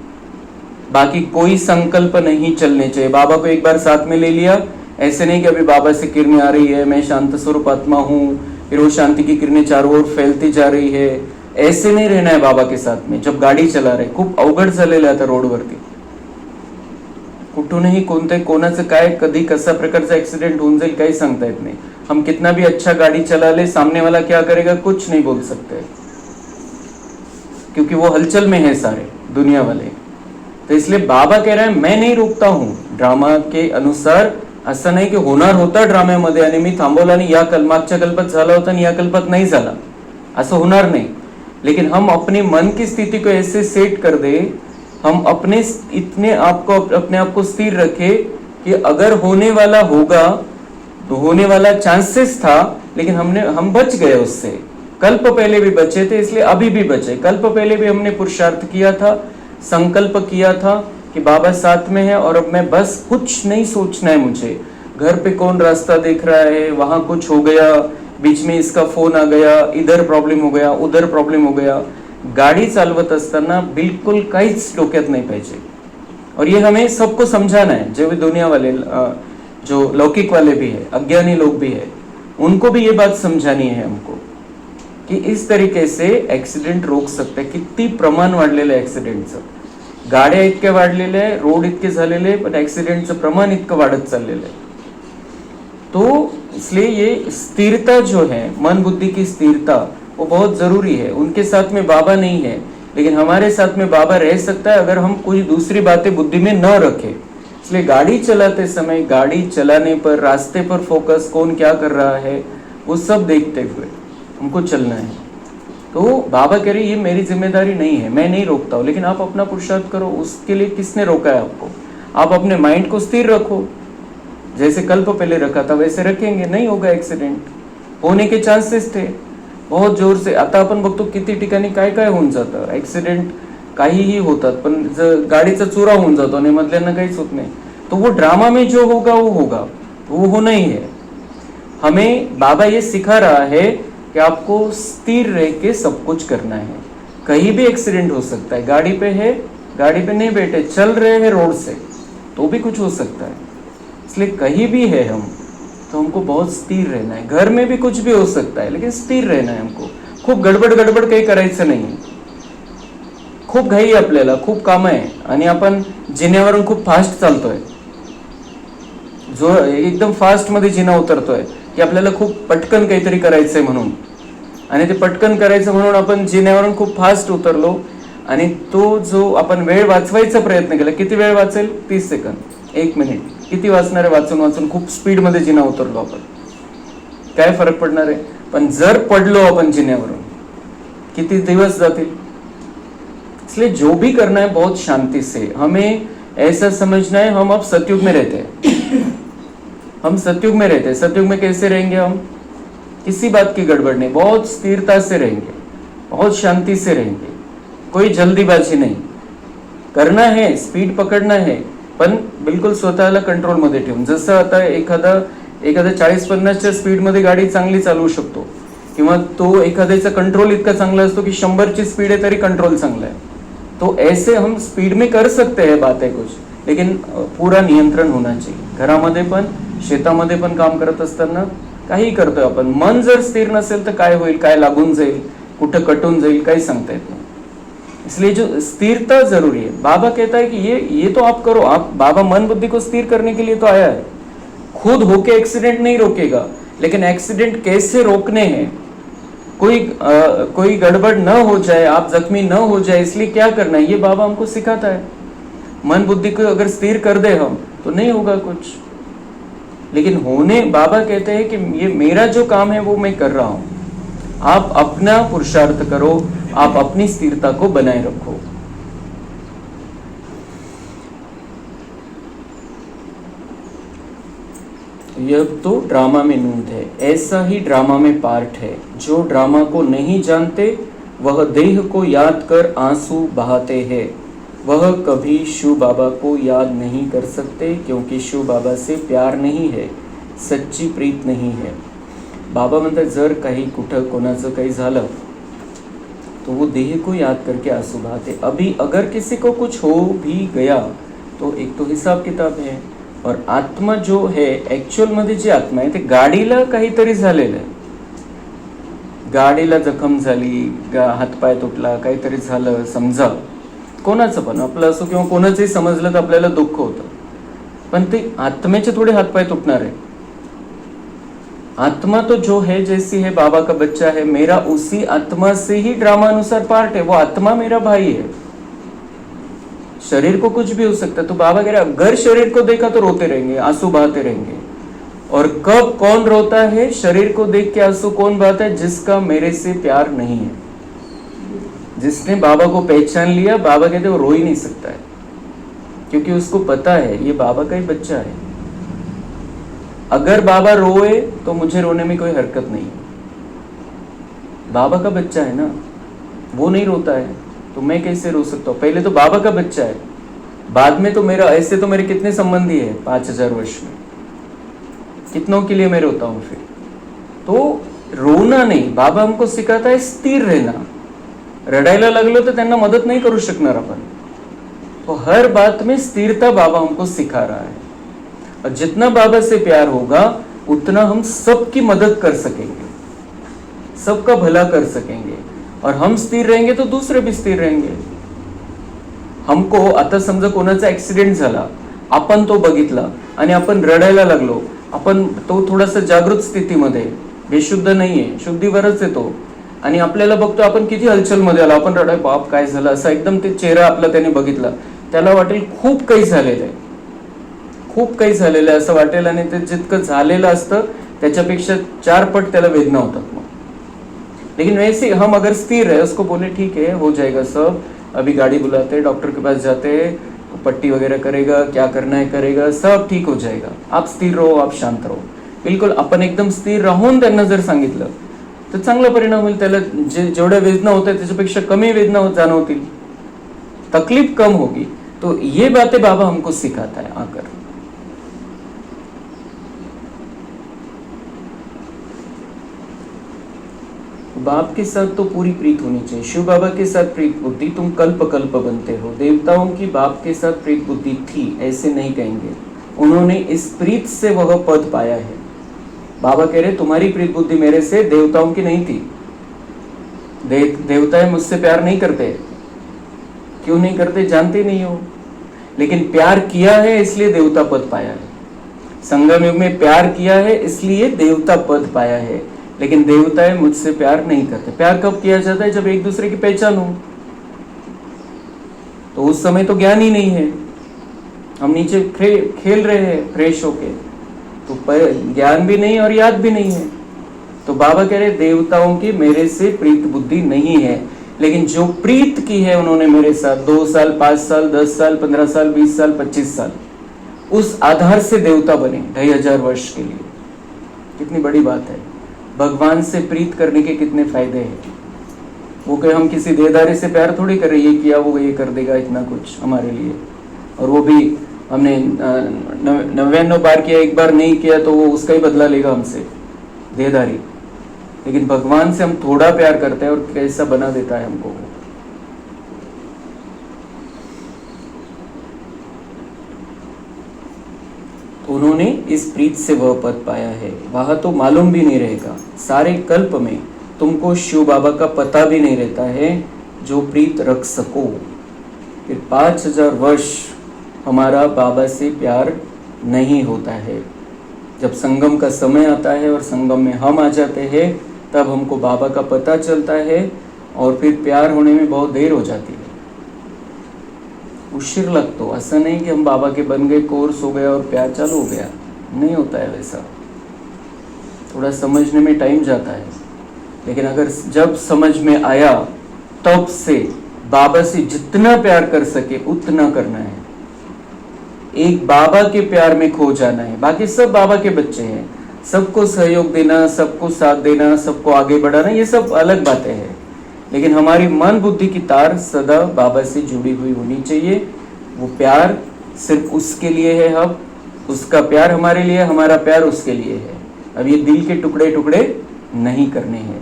बाकी कोई संकल्प नहीं चलने चाहिए. बाबा को एक बार साथ में ले लिया, ऐसे नहीं कि अभी बाबा से किरणें आ रही है, मैं शांत स्वरूप आत्मा हूँ, फिर वो शांति की किरणें चारों ओर फैलती जा रही है, ऐसे नहीं रहना है बाबा के साथ में. जब गाडी चला रहे, खूप अवघड झालेलं आहे आता रोडवरती, कुठूनही कोणाचं काय कधी कसा प्रकारचा ऍक्सिडेंट होऊन जाईल काही सांगता येत नाही. हम कितना भी अच्छा गाड़ी चला ले, सामने वाला क्या करेगा कुछ नहीं बोल सकते, क्योंकि वो हलचल में है सारे दुनिया वाले. तो इसलिए बाबा कह रहा है मैं नहीं रोकता हूँ ड्रामा के अनुसार. असं नाही की होणार होता ड्राम्यामध्ये आणि मी थांबवला आणि मागच्या कल्पात झाला होता आणि या कल्पात नहीं झाला, असं होणार नहीं. लेकिन हम अपने मन की स्थिति को ऐसे सेट कर दे, हम अपने आप को स्थिर रखे कि अगर होने वाला होगा तो होने वाला चांसेस था, लेकिन हम बच गए उससे. कल्प पहले भी बचे थे, इसलिए अभी भी बचे. कल्प पहले भी हमने पुरुषार्थ किया था, संकल्प किया था कि बाबा साथ में है, और अब मैं बस कुछ नहीं सोचना है मुझे. घर पे कौन रास्ता देख रहा है, वहां कुछ हो गया, बीच में इसका फोन आ गया, इधर प्रॉब्लेम हो गया, उधर प्रॉब्लेम हो गया. गाड़ी चालवत असताना बिल्कुल काहीच डोक्यात नाही पाहिजे. और ये हमें सबको समझाना है, जो भी दुनिया वाले, जो लौकिक वाले भी है, अज्ञानी लोग भी है, उनको भी ये बात समझानी है हमको कि इस तरीके से ऍक्सिडेंट रोक सकते. किती प्रमाण वाढलेलं आहे ऍक्सिडेंटचं, गाड्या इतक्या वाढलेल्या आहे, रोड इतके झालेले आहे, पण ऍक्सिडेंटचं प्रमाण इतकं वाढत चाललेलं आहे. तो इसलिए ये स्थिरता जो है, मन बुद्धि की स्थिरता, वो बहुत जरूरी है. उनके साथ में बाबा नहीं है, लेकिन हमारे साथ में बाबा रह सकता है अगर हम कोई दूसरी बातें बुद्धि में न रखें. इसलिए गाड़ी चलाते समय गाड़ी चलाने पर, रास्ते पर फोकस, कौन क्या कर रहा है वो सब देखते हुए हमको चलना है। तो बाबा कह रहे ये मेरी जिम्मेदारी नहीं है, मैं नहीं रोकता हूँ, लेकिन आप अपना पुरुषार्थ करो। उसके लिए किसने रोका है आपको? आप अपने माइंड को स्थिर रखो, जैसे कल्प पहले रखा था वैसे रखेंगे, नहीं होगा एक्सीडेंट। होने के चान्सेस थे बहुत जोर से। आता आपण बघतो किती ठिकाणी काय काय होऊन जातं, ऍक्सिडेंट काहीही होतात, पण गाडीचा चुरा होऊन जातो आणि मधल्यांना काहीच होत नाही। तो वो ड्रामा में जो होगा वो होगा, वो होना ही है। हमें बाबा ये सिखा रहा है कि आपको स्थिर रह के सब कुछ करना है। कहीं भी एक्सीडेंट हो सकता है, गाड़ी पे है, गाड़ी पे नहीं बैठे, चल रहे हैं रोड से तो भी कुछ हो सकता है। इसलिए कहीं भी है हम तो हमको बहुत स्थिर रहना है। घर में भी कुछ भी हो सकता है, लेकिन स्थिर रहना है हमको। खूप गडबड गडबड काही करायचं नाही। खूप घाई आपल्याला, खूप काम आहे आणि आपण जिन्यावरून खूप फास्ट चालतोय, जो एकदम फास्ट मध्ये जिना उतरतोय की आपल्याला खूप पटकन काहीतरी करायचंय म्हणून, आणि ते पटकन करायचं म्हणून आपण जिन्यावरून खूप फास्ट उतरलो आणि तो जो आपण वेळ वाचवायचा प्रयत्न केला, किती वेळ वाचेल? 30 सेकंद, 1 मिनिट, किती वाचणार आहे? वाचून वाचून खूप स्पीड मध्ये जिना उतरलो आपण, काय फरक पडणार आहे? पण जर पडलो आपण जिन्यावरून, किती दिवस जातील? इसलिए जो भी करना है बहुत शांति से। हमें ऐसा समझना है हम अब सतयुग में रहते हैं। हम सतयुग में रहते हैं। सतयुग में कैसे रहेंगे हम? किसी बात की गड़बड़ नहीं, बहुत स्थिरता से रहेंगे, बहुत शांति से रहेंगे, कोई जल्दीबाजी नहीं। करना है, स्पीड पकडना है, पण बिलकुल स्वतःला कंट्रोल मध्ये ठेवून। जसं आता एखादा 40-50च्या स्पीड मध्ये गाडी चांगली चालवू शकतो, किंवा तो एखाद्याचा कंट्रोल इतका चांगला असतो की 100ची स्पीड आहे तरी कंट्रोल चांगला है। तो ऐसे हम स्पीड में कर सकते हैं बातें कुछ, लेकिन पूरा नियंत्रण होना चाहिए। घरामध्ये पण, शेतामध्ये पण काम करत असताना काही करतोय आपण, मन जर स्थिर नसेल तर काय होईल, काय लागून जाईल, कुठं कटून जाईल, काही सांगता येत नाही। इसलिए जो स्थिरता जरूरी है। बाबा कहता है कि ये तो आप करो। आप, बाबा मन बुद्धि को स्थिर करने के लिए तो आया है। खुद होके एक्सीडेंट नहीं रोकेगा, लेकिन एक्सीडेंट कैसे रोकने हैं, कोई गड़बड़ न हो जाए, आप जख्मी न हो जाए, इसलिए क्या करना है, ये बाबा हमको सिखाता है। मन बुद्धि को अगर स्थिर कर दे हम तो नहीं होगा कुछ, लेकिन होने, बाबा कहते हैं कि ये मेरा जो काम है वो मैं कर रहा हूं, आप अपना पुरुषार्थ करो, आप अपनी स्थिरता को बनाए रखो। यह तो ड्रामा में नूंद है, ऐसा ही ड्रामा में पार्ट है। जो ड्रामा को नहीं जानते वह देह को याद कर आंसू बहाते हैं, वह कभी शिव बाबा को याद नहीं कर सकते, क्योंकि शिव बाबा से प्यार नहीं है, सच्ची प्रीत नहीं है। बाबा म्हणतात जर काही कुठं कोणाचं काही झालं तो वो देह को याद करके आंसू बहाते। अभी अगर किसी को कुछ हो भी गया तो एक तो हिसाब किताब है, और आत्मा जो है ऍक्च्युअल मध्ये जी आत्मा आहे ते गाडीला काहीतरी झालेलं आहे, गाडीला जखम झाली, हातपाय तुटला, काहीतरी झालं समजा, कोणाचं पण आपलं असो किंवा कोणाचंही समजलं तर आपल्याला दुःख होतं, पण ते आत्म्याचे थोडे हातपाय तुटणार आहे। आत्मा तो जो है जैसी है, बाबा का बच्चा है, मेरा उसी आत्मा से ही ड्रामा अनुसार पार्ट है। वो आत्मा मेरा भाई है। शरीर को कुछ भी हो सकता है, तो बाबा कह रहे अगर शरीर को देखा तो रोते रहेंगे, आंसू बहाते रहेंगे। और कब कौन रोता है, शरीर को देख के आंसू कौन बहाता है? जिसका मेरे से प्यार नहीं है, जिसने बाबा को पहचान लिया। बाबा कहते वो रो ही नहीं सकता है, क्योंकि उसको पता है ये बाबा का ही बच्चा है। अगर बाबा रोए तो मुझे रोने में कोई हरकत नहीं है, बाबा का बच्चा है ना, वो नहीं रोता है तो मैं कैसे रो सकता हूँ? पहले तो बाबा का बच्चा है, बाद में तो मेरा, ऐसे तो मेरे कितने संबंधी है 5000 वर्ष में, कितनों के लिए मैं रोता हूँ फिर? तो रोना नहीं, बाबा हमको सिखाता है स्थिर रहना। रडायला लागलो तो त्यांना मदत नहीं करू शकणार आपण, तो हर बात में स्थिरता बाबा हमको सिखा रहा है। और जितना बाबा से प्यार होगा उतना हम सबकी मदद कर सकेंगे, सबका भला कर सकेंगे, और हम स्थिर रहेंगे तो दूसरे भी स्थिर रहेंगे। हमको आता समजा कोणाचा ऍक्सिडेंट झाला, आपण तो बघितला आणि आपण रडायला लागलो, आपण तो थोडासा जागृत स्थितीमध्ये, बेशुद्ध नाहीये, शुद्धीवरच येतो, आणि आपल्याला बघतो आपण किती हलचल मध्ये आलो, आपण रडाय, बाप काय झालं, असा एकदम ते चेहरा आपला त्याने बघितला, त्याला वाटेल खूप काही झालेलं आहे, खूप काही झालेलं आहे असं वाटेल आणि ते जितकं झालेलं असतं त्याच्यापेक्षा 4 पट त्याला वेदना होतात मग. लेकिन वैसे हम अगर स्थिर है, उसको बोले ठीक है हो जाएगा सब, अभी गाड़ी बुलाते हैं, डॉक्टर के पास जाते हैं, पट्टी वगैरह करेगा, क्या करना है करेगा, सब ठीक हो जाएगा, आप स्थिर रहो, आप शांत रहो. बिलकुल आपण एकदम स्थिर राहून त्यांना जर सांगितलं तर चांगला परिणाम होईल. त्याला जेवढ्या वेदना होत आहेत त्याच्यापेक्षा कमी वेदना जाणवतील, तकलीफ कम होगी. तो ये बातें बाबा हमको सिखाता है आकर. बाप के साथ तो पूरी प्रीत होनी चाहिए. शिव बाबा के साथ प्रीत बुद्धि, तुम कल्प कल्प बनते हो. देवताओं की बाप के साथ प्रीत बुद्धि थी, ऐसे नहीं कहेंगे. उन्होंने इस प्रीत से वह पद पाया है. बाबा कह रहे तुम्हारी प्रीत बुद्धि मेरे से, देवताओं की नहीं थी. देवता मुझसे प्यार नहीं करते. क्यों नहीं करते जानते नहीं हो, लेकिन प्यार किया है इसलिए देवता पद पाया है. संगम युग में प्यार किया है इसलिए देवता पद पाया है. लेकिन देवताएं मुझसे प्यार नहीं करते. प्यार कब किया जाता है? जब एक दूसरे की पहचान हो. तो उस समय तो ज्ञान ही नहीं है, हम नीचे खेल रहे हैं फ्रेश होके, तो ज्ञान भी नहीं और याद भी नहीं है. तो बाबा कह रहे देवताओं की मेरे से प्रीत बुद्धि नहीं है, लेकिन जो प्रीत की है उन्होंने मेरे साथ 2 साल 5 साल 10 साल 15 साल 20 साल 25 साल, उस आधार से देवता बने 2500 वर्ष के लिए. कितनी बड़ी बात है. भगवान से प्रीत करने के कितने फायदे हैं. वो कहे हम किसी देहदारी से प्यार थोड़ी कर रहे, ये किया वो ये कर देगा इतना कुछ हमारे लिए, और वो भी हमने 99 बार किया, एक बार नहीं किया तो वो उसका ही बदला लेगा हमसे, देहदारी. लेकिन भगवान से हम थोड़ा प्यार करते हैं और कैसा बना देता है हमको. उन्होंने इस प्रीत से वह पद पाया है. वह तो मालूम भी नहीं रहेगा. सारे कल्प में तुमको शिव बाबा का पता भी नहीं रहता है जो प्रीत रख सको. फिर 5000 वर्ष हमारा बाबा से प्यार नहीं होता है. जब संगम का समय आता है और संगम में हम आ जाते हैं तब हमको बाबा का पता चलता है और फिर प्यार होने में बहुत देर हो जाती है. उशीर लगतो. असं नहीं कि हम बाबा के बन गए, कोर्स हो गया और प्यार चालू हो गया, नहीं होता है वैसा. थोड़ा समझने में टाइम जाता है, लेकिन अगर जब समझ में आया तब से बाबा से जितना प्यार कर सके उतना करना है. एक बाबा के प्यार में खो जाना है. बाकी सब बाबा के बच्चे हैं, सबको सहयोग देना, सबको साथ देना, सबको आगे बढ़ाना, ये सब अलग बातें हैं. लेकिन हमारी मन बुद्धि की तार सदा बाबा से जुड़ी हुई होनी चाहिए. वो प्यार सिर्फ उसके लिए है, अब उसका प्यार हमारे लिए, हमारा प्यार उसके लिए है. अब ये दिल के टुकड़े टुकड़े नहीं करने हैं.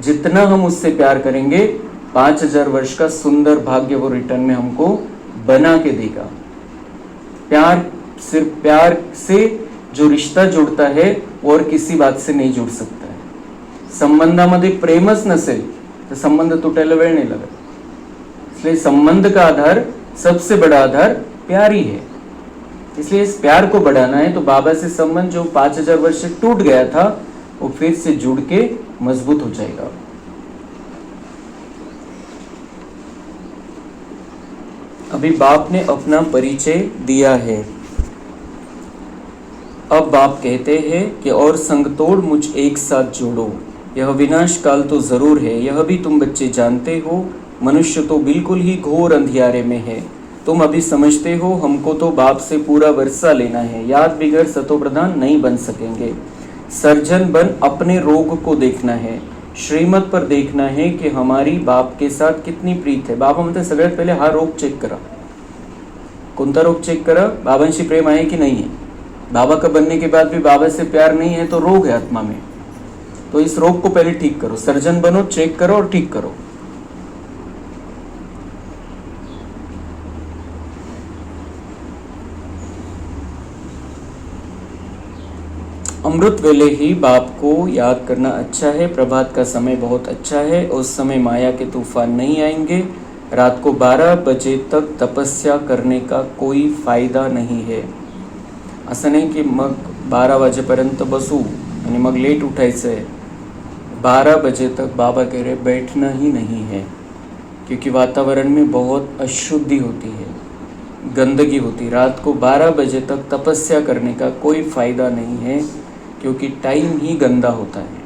जितना हम उससे प्यार करेंगे 5000 वर्ष का सुंदर भाग्य वो रिटर्न में हमको बना के देगा. प्यार सिर्फ प्यार से जो रिश्ता जुड़ता है वो और किसी बात से नहीं जुड़ सकता है. संबंधामध्ये प्रेमच नसेल तो संबंध तुटायला वेळ नहीं लगत. इसलिए संबंध का आधार, सबसे बड़ा आधार प्यार ही है. इसलिए इस प्यार को बढ़ाना है. तो बाबा से संबंध जो 5000 वर्ष से टूट गया था वो फिर से जुड़ के मजबूत हो जाएगा. अभी बाप ने अपना परिचय दिया है. अब बाप कहते हैं कि और संग तोड़ मुझ एक साथ जोड़ो. यह विनाश काल तो जरूर है, यह भी तुम बच्चे जानते हो. मनुष्य तो बिल्कुल ही घोर अंधियारे में है. तुम अभी समझते हो हमको तो बाप से पूरा वर्षा लेना है. याद बिगड़ सतो प्रधान नहीं बन सकेंगे. सर्जन बन अपने रोग को देखना है, श्रीमत पर देखना है कि हमारी बाप के साथ कितनी प्रीत है. बाबा म्हणते सगळ्यात पहिले हा रोग चेक करा. कोणता रोग चेक करा? बाबांशी प्रेम आहे की नहीं है. बाबा का बनने के बाद भी बाबा से प्यार नहीं है तो रोग है आत्मा में. तो इस रोग को पहले ठीक करो. सर्जन बनो, चेक करो और ठीक करो. अमृत वेले ही बाप को याद करना अच्छा है. प्रभात का समय बहुत अच्छा है. उस समय माया के तूफान नहीं आएंगे. रात को 12 बजे तक तपस्या करने का कोई फायदा नहीं है. असं नाही की मग 12 वाजेपर्यंत बसू आणि मग लेट उठायचं आहे. 12 बजे तक बाबा कह रहे बैठना ही नहीं है, क्योंकि वातावरण में बहुत अशुद्धि होती है. गंदगी होती। रात को 12 बजे तक तपस्या करने का कोई फ़ायदा नहीं है, क्योंकि टाइम ही गंदा होता है,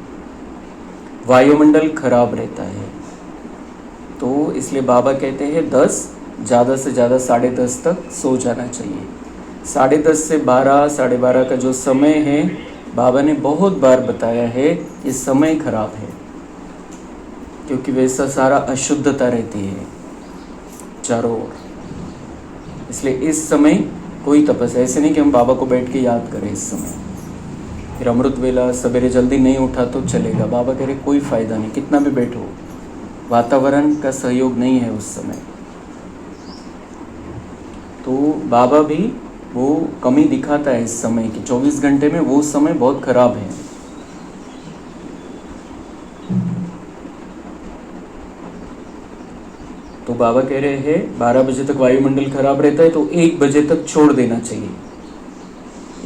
वायुमंडल खराब रहता है। तो इसलिए बाबा कहते हैं 10, ज़्यादा से ज़्यादा 10:30 तक सो जाना चाहिए। 10:30 से 12, 12:30 का जो समय है, बाबा ने बहुत बार बताया है ये समय खराब है, क्योंकि वैसा सारा अशुद्धता रहती है चारों ओर। इसलिए इस समय कोई तपस्या, ऐसे नहीं कि हम बाबा को बैठ के याद करें इस समय, फिर अमृत वेला सवेरे जल्दी नहीं उठा तो चलेगा। बाबा कह रहे कोई फ़ायदा नहीं, कितना भी बैठो, वातावरण का सहयोग नहीं है उस समय। तो बाबा भी वो कमी दिखाता है इस समय की, 24 घंटे में वो समय बहुत खराब है। तो बाबा कह रहे हैं 12 बजे तक वायुमंडल खराब रहता है, तो 1 बजे तक छोड़ देना चाहिए।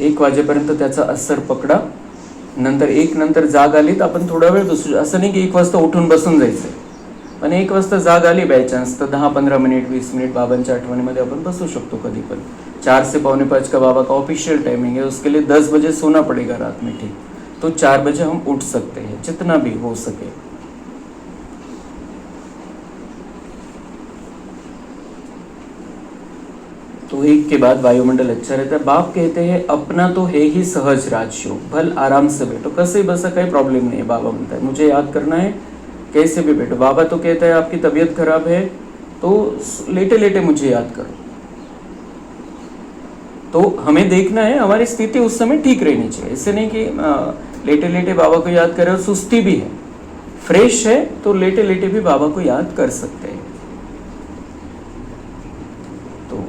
1 वाजेपर्यंत त्याचा असर पकडा, नंतर 1 नंतर जाग आली तर आपण थोडा वेळ बसू. असं नाही की 1 वाजता उठून बसून जायचं, पण 1 वाजता जाग आली बाय चान्स तर 10-15 मिनिट 20 मिनिट बाबांच्या आठवणीमध्ये आपण बसू शकतो कधी पण. 4 से 4:45 का बाबा का ऑफिशियल टाइमिंग है, उसके लिए 10 बजे सोना पड़ेगा रात में, ठीक, तो 4 बजे हम उठ सकते हैं, जितना भी हो सके। तो 1 के बाद वायुमंडल अच्छा रहता है। बाप कहते हैं अपना तो है ही सहज राजयोग, भल आराम से बैठो, कसे बसा काही प्रॉब्लेम नहीं है। बाबा म्हणता है मुझे याद करना है, कैसे भी बैठो। बाबा तो कहता है आपकी तबीयत खराब है तो लेटे लेटे मुझे याद करो। तो हमें देखना है हमारी स्थिति उस समय ठीक रहनी चाहिए, ऐसे नहीं कि लेटे लेटे बाबा को याद करें और सुस्ती भी है, फ्रेश है तो लेटे लेटे भी बाबा को याद कर सकते हैं। तो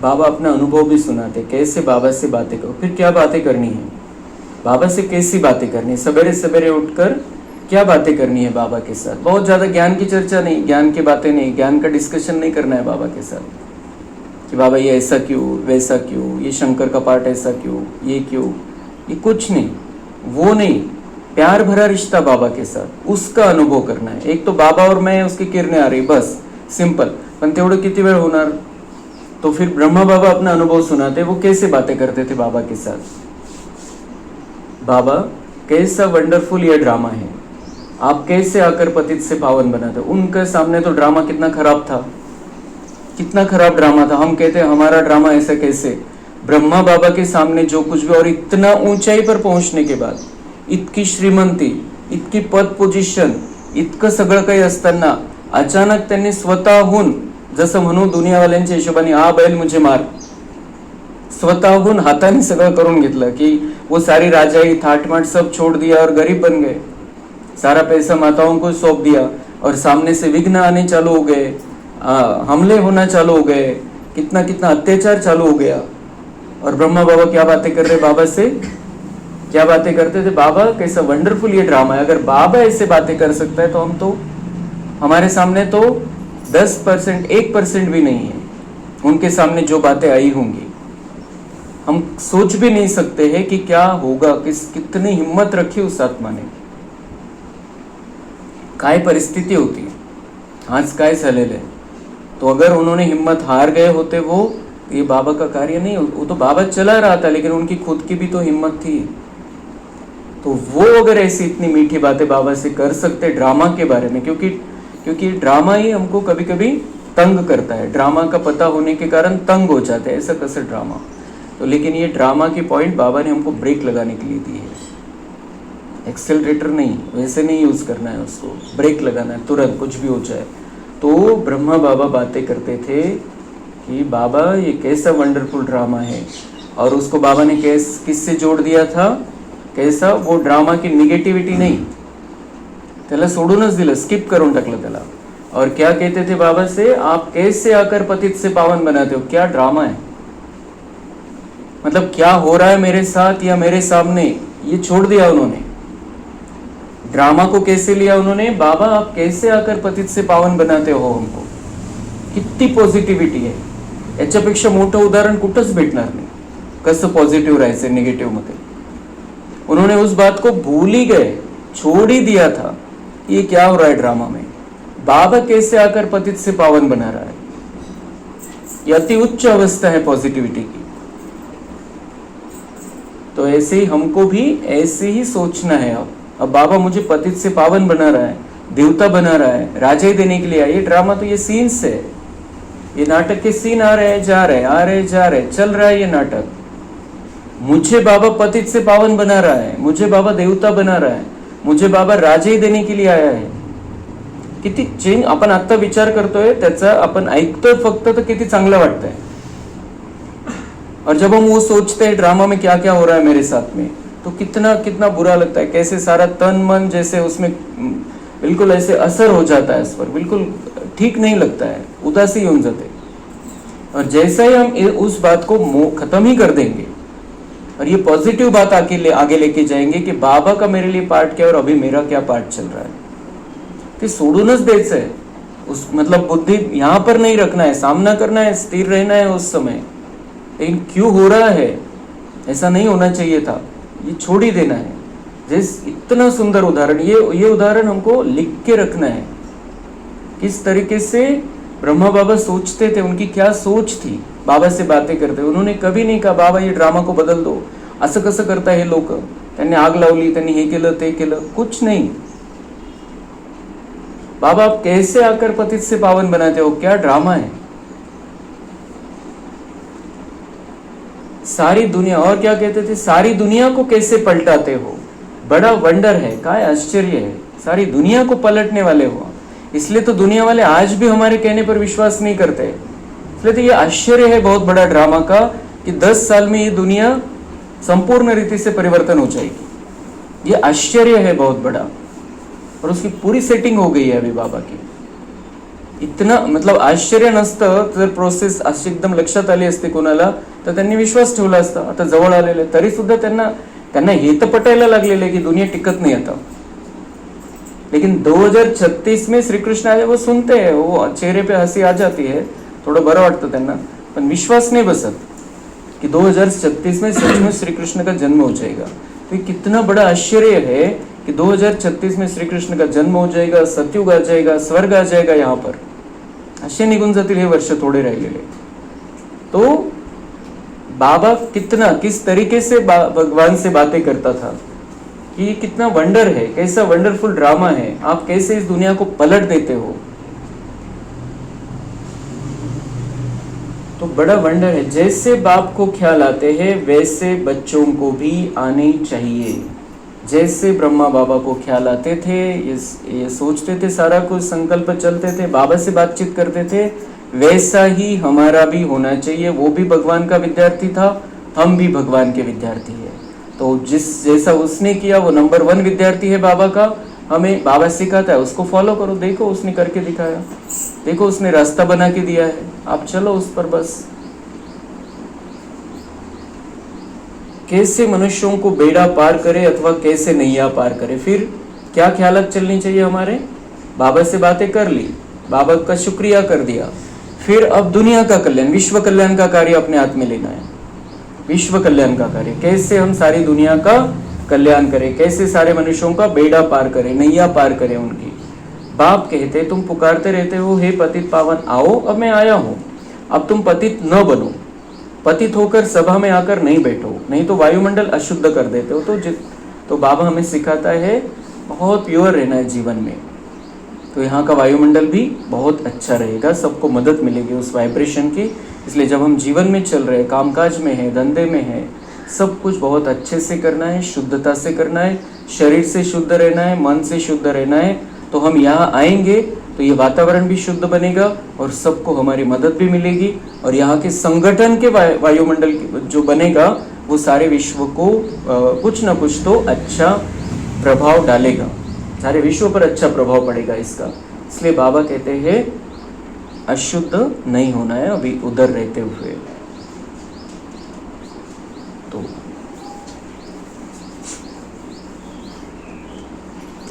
बाबा अपना अनुभव भी सुनाते, कैसे बाबा से बातें करो, फिर क्या बातें करनी है, बाबा से कैसी बातें करनी है, सवेरे सवेरे उठकर क्या बातें करनी है बाबा के साथ। बहुत ज़्यादा ज्ञान की चर्चा नहीं, ज्ञान की बातें नहीं, ज्ञान का डिस्कशन नहीं करना है बाबा के साथ कि बाबा ये ऐसा क्यों, वैसा क्यों, ये शंकर का पाठ ऐसा क्यों, ये क्यों, ये कुछ नहीं, वो नहीं। प्यार भरा रिश्ता बाबा के साथ, उसका अनुभव करना है। एक तो बाबा और मैं, उसकी किरणें आ रही, बस सिंपल, पण तेवढं किती वेळ होणार। तो फिर ब्रह्मा बाबा अपना अनुभव सुनाते, वो कैसे बातें करते थे बाबा के साथ। बाबा कैसा वंडरफुल ये ड्रामा है, आप कैसे आकर पतित से पावन बनाते। उनके सामने तो ड्रामा कितना खराब था, कितना खराब ड्रामा था। हम कहते हैं हमारा ड्रामा ऐसा कैसे, ब्रह्मा बाबा के सामने जो कुछ भी, और इतना ऊंचाई पर पहुंचने के बाद, इतकी श्रीमंती, इतकी पद पोझिशन, इतकं सगळं काही असताना अचानक त्यांनी स्वतःहून, जसं म्हणू दुनियावाल्यांच्या हिशोबाने, आ बैल मुझे मार, स्वतःहून हाताने सगळं करून घेतलं की वो सारी राजाई ठाटमाट सब छोड़ दिया और गरीब बन गए, सारा पैसा माताओं को सौंप दिया, और सामने से विघ्न आने चालू हो गए, हमले होना चालू हो गए, कितना कितना अत्याचार चालू हो गया। और ब्रह्मा बाबा क्या बातें कर रहे, बाबा से क्या बातें करते थे। बाबा कैसा वंडरफुल ये ड्रामा है। अगर बाबा ऐसे बातें कर सकता है तो हम तो, हमारे सामने तो 10%, 1% भी नहीं है उनके सामने जो बातें आई होंगी। हम सोच भी नहीं सकते हैं कि क्या होगा, कितनी हिम्मत रखी उस आत्मा ने, काय परिस्थिती होती, आज काय झालेलं है। तो अगर उन्होंने हिम्मत हार गए होते वो, ये बाबा का कार्य नहीं, वो तो बाबा चला रहा था, लेकिन उनकी खुद की भी तो हिम्मत थी। तो वो अगर ऐसी इतनी मीठी बातें बाबा से कर सकते ड्रामा के बारे में, क्योंकि ड्रामा ही हमको कभी कभी तंग करता है, ड्रामा का पता होने के कारण तंग हो जाते हैं, ऐसा कैसे ड्रामा। तो लेकिन ये ड्रामा की पॉइंट बाबा ने हमको ब्रेक लगाने के लिए दी है, एक्सेलरेटर नहीं, वैसे नहीं यूज करना है उसको, ब्रेक लगाना है तुरंत, कुछ भी हो जाए। तो ब्रह्मा बाबा बातें करते थे कि बाबा ये कैसा वंडरफुल ड्रामा है, और उसको बाबा ने किससे जोड़ दिया था, कैसा, वो ड्रामा की निगेटिविटी नहीं, त्याला सोडूनच दिलं, स्किप करून टाकलं त्याला। और क्या कहते थे बाबा से, आप कैसे आकर पतित से पावन बनाते हो, क्या ड्रामा है, मतलब क्या हो रहा है मेरे साथ या मेरे सामने, ये छोड़ दिया उन्होंने। ड्रामा को कैसे लिया उन्होंने, बाबा आप कैसे आकर पतित से पावन बनाते हो हमको, कितनी पॉझिटिव्हिटी आहे, याच्यापेक्षा मोठं उदाहरण कुठंच भेटणार नाही, कसं पॉझिटिव्ह राहायचं निगेटिव्ह मध्ये। उन्होंने उस बात को भूल ही गए, छोड़ ही दिया था, ये क्या हो रहा है ड्रामा में, बाबा कैसे आकर पतित से पावन बना रहा है। ये अति उच्च अवस्था है पॉजिटिविटी की। तो ऐसे ही हमको भी ऐसे ही सोचना है। अब बाबा मुझे पतित से पावन बना रहा है, देवता बना रहा है, राजा ही देने के लिए आया। ये ड्रामा तो ये सीन्स है, ये नाटक के सीन आ रहे हैं जा रहे हैं, आ रहे जा रहे, चल रहा है ये नाटक। मुझे बाबा पतित से पावन बना रहा है, मुझे बाबा देवता बना रहा है, मुझे बाबा राजा ही देने के लिए आया है। किती चेंज आपण आता विचार करतोय त्याचा, आपण ऐकतोय फक्त तर किती चांगलं वाटतंय। और जब हम वो सोचते हैं ड्रामा में क्या क्या हो रहा है मेरे साथ में, तो कितना कितना बुरा लगता है। कैसे सारा तन मन जैसे उसमें बिल्कुल ऐसे असर हो जाता है, इस पर बिल्कुल ठीक नहीं लगता है, उदासी हो जाते। और जैसा ही हम उस बात को खत्म ही कर देंगे और ये पॉजिटिव बात आगे लेके जाएंगे कि बाबा का मेरे लिए पार्ट क्या और अभी मेरा क्या पार्ट चल रहा है, ते सोडूनच द्यायचं है। उस मतलब बुद्धि यहाँ पर नहीं रखना है, सामना करना है, स्थिर रहना है उस समय। लेकिन क्यों हो रहा है, ऐसा नहीं होना चाहिए था, ये छोड़ ही देना है। जैसे इतना सुंदर उदाहरण, ये उदाहरण हमको लिख के रखना है। किस तरीके से ब्रह्मा बाबा सोचते थे, उनकी क्या सोच थी बाबा से बातें करते। उन्होंने कभी नहीं कहा बाबा ये ड्रामा को बदल दो, असं कसं करता हे लोक, त्यांनी आग लावली, त्यांनी हे केलं ते केलं, कुछ नहीं। बाबा आप कैसे आकर पतित से पावन बनाते हो, क्या ड्रामा है। सारी दुनिया, और क्या कहते थे, सारी दुनिया को कैसे पलटाते हो, बड़ा वंडर है, काय आश्चर्य है, सारी दुनिया को पलटने वाले हो। इसलिए तो दुनिया वाले आज भी हमारे कहने पर विश्वास नहीं करते। इसलिए तो ये आश्चर्य है बहुत बड़ा ड्रामा का कि 10 साल में ये दुनिया संपूर्ण रीति से परिवर्तन हो जाएगी। ये आश्चर्य है बहुत बड़ा, और उसकी पूरी सेटिंग हो गई है अभी बाबा की। इतना मतलब आश्चर्य नसतं जर प्रोसेस अशी एकदम लक्षात आली असते कोणाला, तर त्यांनी विश्वास ठेवला असता। आता जवळ आलेले तरी सुद्धा त्यांना हे तर पटायला लागलेलं आहे की दुनिया टिकत नाही आता। लेकिन 2036 में श्री कृष्ण आए, वो सुनते हैं, वो चेहरे पे हंसी आ जाती है, थोडं बरं वाटतं त्यांना, पण विश्वास नहीं बसत कि 2036 में सच में श्री कृष्ण का जन्म हो जाएगा। तो कितना बड़ा आश्चर्य है कि 2036 में श्री कृष्ण का जन्म हो जाएगा, सतयुग आ जाएगा, स्वर्ग आ जाएगा यहाँ पर। असे निघून जातील हे वर्ष थोडे राहिलेले। तो बाबा किस तरीके से भगवान से बातें करता था कि कितना वंडर है, कैसा वंडरफुल ड्रामा है, आप कैसे इस दुनिया को पलट देते हो। तो बड़ा वंडर है। जैसे बाप को ख्याल आते हैं वैसे बच्चों को भी आने चाहिए। जैसे ब्रह्मा बाबा को ख्याल आते थे, ये सोचते थे, सारा कुछ संकल्प चलते थे, बाबा से बातचीत करते थे, वैसा ही हमारा भी होना चाहिए। वो भी भगवान का विद्यार्थी था, हम भी भगवान के विद्यार्थी है। तो जैसा उसने किया वो नंबर 1 विद्यार्थी है बाबा का। हमें बाबा सिखाता है, उसको फॉलो करो। देखो उसने करके दिखाया, देखो उसने रास्ता बना के दिया है, आप चलो उस पर बस। कैसे मनुष्यों को बेड़ा पार करे अथवा कैसे नैया पार करे। फिर क्या ख्यालात चलनी चाहिए हमारे, बाबा से बातें कर ली, बाबा का शुक्रिया कर दिया, फिर अब दुनिया का कल्याण, विश्व कल्याण का कार्य अपने हाथ में लेना है। विश्व कल्याण का कार्य, कैसे हम सारी दुनिया का कल्याण करें, कैसे सारे मनुष्यों का बेड़ा पार करें, नैया पार करें उनकी। बाप कहते तुम पुकारते रहते हो हे पतित पावन आओ, अब मैं आया हूं। अब तुम पतित न बनो, पतित होकर सभा में आकर नहीं बैठो, नहीं तो वायुमंडल अशुद्ध कर देते हो। तो बाबा हमें सिखाता है बहुत प्योर रहना है जीवन में। तो यहाँ का वायुमंडल भी बहुत अच्छा रहेगा, सबको मदद मिलेगी उस वाइब्रेशन की। इसलिए जब हम जीवन में चल रहे हैं, कामकाज में है, धंधे में है, सब कुछ बहुत अच्छे से करना है, शुद्धता से करना है, शरीर से शुद्ध रहना है, मन से शुद्ध रहना है। तो हम यहाँ आएंगे तो ये वातावरण भी शुद्ध बनेगा और सबको हमारी मदद भी मिलेगी। और यहाँ के संगठन के वायुमंडल जो बनेगा वो सारे विश्व को कुछ ना कुछ तो अच्छा प्रभाव डालेगा, सारे विश्व पर अच्छा प्रभाव पड़ेगा इसका। इसलिए बाबा कहते हैं अशुद्ध नहीं होना है अभी उधर रहते हुए। तो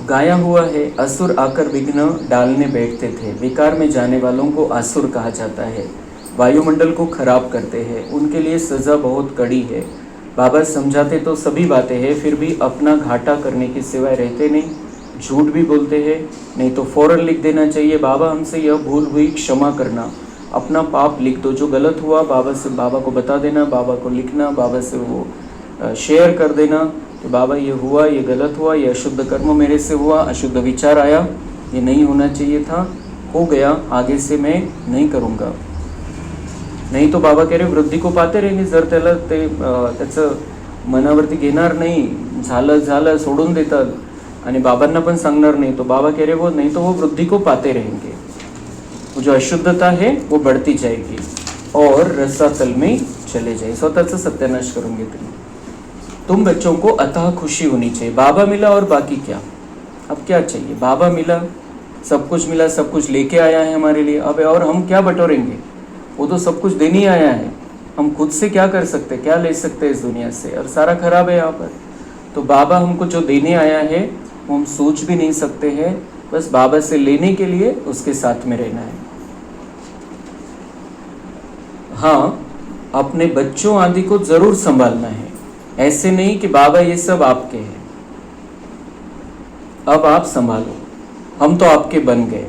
गाया हुआ है, असुर आकर विघ्न डालने बैठते थे। विकार में जाने वालों को असुर कहा जाता है, वायुमंडल को खराब करते हैं, उनके लिए सज़ा बहुत कड़ी है। बाबा समझाते तो सभी बातें हैं, फिर भी अपना घाटा करने की सिवाय रहते नहीं, झूठ भी बोलते हैं। नहीं तो फौरन लिख देना चाहिए बाबा हमसे यह भूल हुई, क्षमा करना। अपना पाप लिख दो, जो गलत हुआ बाबा को बता देना, बाबा को लिखना, बाबा से वो शेयर कर देना कि बाबा ये हुआ, ये गलत हुआ, ये अशुद्ध कर्म मेरे से हुआ, अशुद्ध विचार आया, ये नहीं होना चाहिए था, हो गया, आगे से मैं नहीं करूँगा. नाही तो बाबा कह रहे वृद्धी को पाहते रहेंगे, जर त्याला ते त्याचं मनावरती घेणार नाही, झालं सोडून देतात आणि बाबांना पण सांगणार नाही, तो बाबा कह रहे वो नहीं तो वो वृद्धि को पाते रहेंगे. वो जो अशुद्धता है वो बढ़ती जाएगी और रसातल में चले जाए, स्वतःचा सत्यानाश करून घेतील. तुम बच्चों को अतः खुशी होनी चाहिए. बाबा मिला और बाकी क्या, अब क्या चाहिए. बाबा मिला, सब कुछ लेके आया है हमारे लिए, अब और हम क्या बटोरेंगे. वो तो सब कुछ देने आया है, हम खुद से क्या कर सकते, क्या ले सकते हैं इस दुनिया से, और सारा खराब है यहाँ पर. तो बाबा हमको जो देने आया है वो हम सोच भी नहीं सकते हैं, बस बाबा से लेने के लिए उसके साथ में रहना है. हाँ, अपने बच्चों आदि को जरूर संभालना है. ऐसे नहीं कि बाबा ये सब आपके हैं, अब आप संभालो, हम तो आपके बन गए.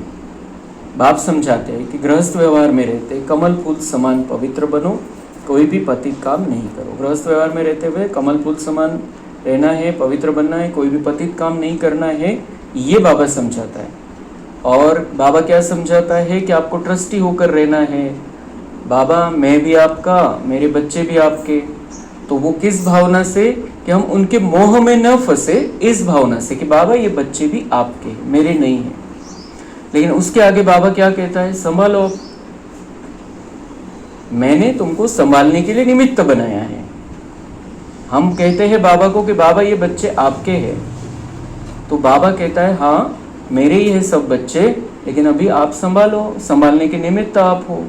बाप समझाते हैं कि गृहस्थ व्यवहार में रहते कमल फूल समान पवित्र बनो, कोई भी पतित काम नहीं करो. गृहस्थ व्यवहार में रहते हुए कमल फूल समान रहना है, पवित्र बनना है, कोई भी पतित काम नहीं करना है, ये बाबा समझाता है. और बाबा क्या समझाता है कि आपको ट्रस्टी होकर रहना है. बाबा मैं भी आपका, मेरे बच्चे भी आपके. तो वो किस भावना से कि हम उनके मोह में न फंसे, इस भावना से कि बाबा ये बच्चे भी आपके, मेरे नहीं हैं. लेकिन उसके आगे बाबा क्या कहता है, संभालो, मैंने तुमको संभालने के लिए निमित्त बनाया है. हम कहते हैं बाबा को कि बाबा ये बच्चे आपके हैं, तो बाबा कहता है हाँ मेरे ही है सब बच्चे, लेकिन अभी आप संभालो, संभालने के निमित्त आप हो.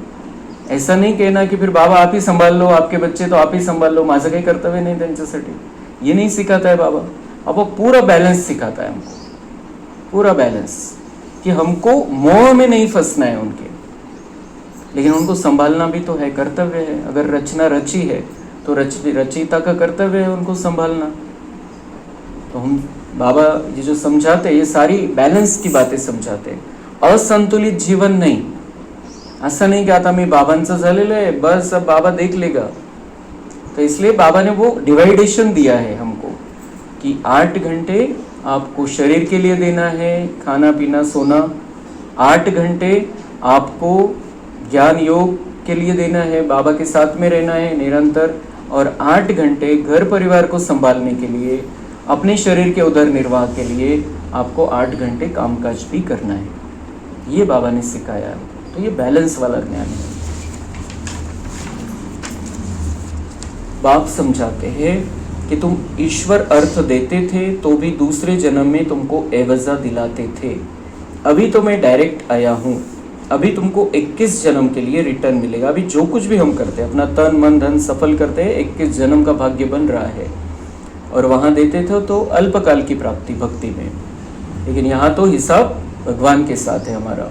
ऐसा नहीं कहना कि फिर बाबा आप ही संभाल लो, आपके बच्चे तो आप ही संभाल लो, माझं काही कर्तव्य नाही त्यांच्यासाठी, ये नहीं सिखाता है बाबा. अब वो पूरा बैलेंस सिखाता है हमको, पूरा बैलेंस, कि हमको मोह में नहीं फंसना है उनके, लेकिन उनको संभालना भी तो है, कर्तव्य है. अगर रचना रची है तो रचयिता का कर्तव्य है उनको संभालना. तो हम बाबा ये जो समझाते हैं, ये सारी बैलेंस की बातें समझाते हैं. असंतुलित जीवन नहीं, असं नहीं कि आता मी बाबांचं झालेलं आहे बस अब बाबा देख लेगा. तो इसलिए बाबा ने वो डिवाइडेशन दिया है हमको कि 8 घंटे आपको शरीर के लिए देना है, खाना पीना सोना. 8 घंटे आपको ज्ञान योग के लिए देना है, बाबा के साथ में रहना है निरंतर. और 8 घंटे घर परिवार को संभालने के लिए, अपने शरीर के उदर निर्वाह के लिए आपको 8 घंटे कामकाज भी करना है. ये बाबा ने सिखाया है. तो ये बैलेंस वाला ज्ञान है. बाप समझाते हैं कि तुम ईश्वर अर्थ देते थे तो भी दूसरे जन्म में तुमको एवजा दिलाते थे. अभी तो मैं डायरेक्ट आया हूँ, अभी तुमको 21 जन्म के लिए रिटर्न मिलेगा. अभी जो कुछ भी हम करते हैं, अपना तन मन धन सफल करते हैं, 21 जन्म का भाग्य बन रहा है. और वहाँ देते थे तो अल्पकाल की प्राप्ति भक्ति में, लेकिन यहाँ तो हिसाब भगवान के साथ है हमारा.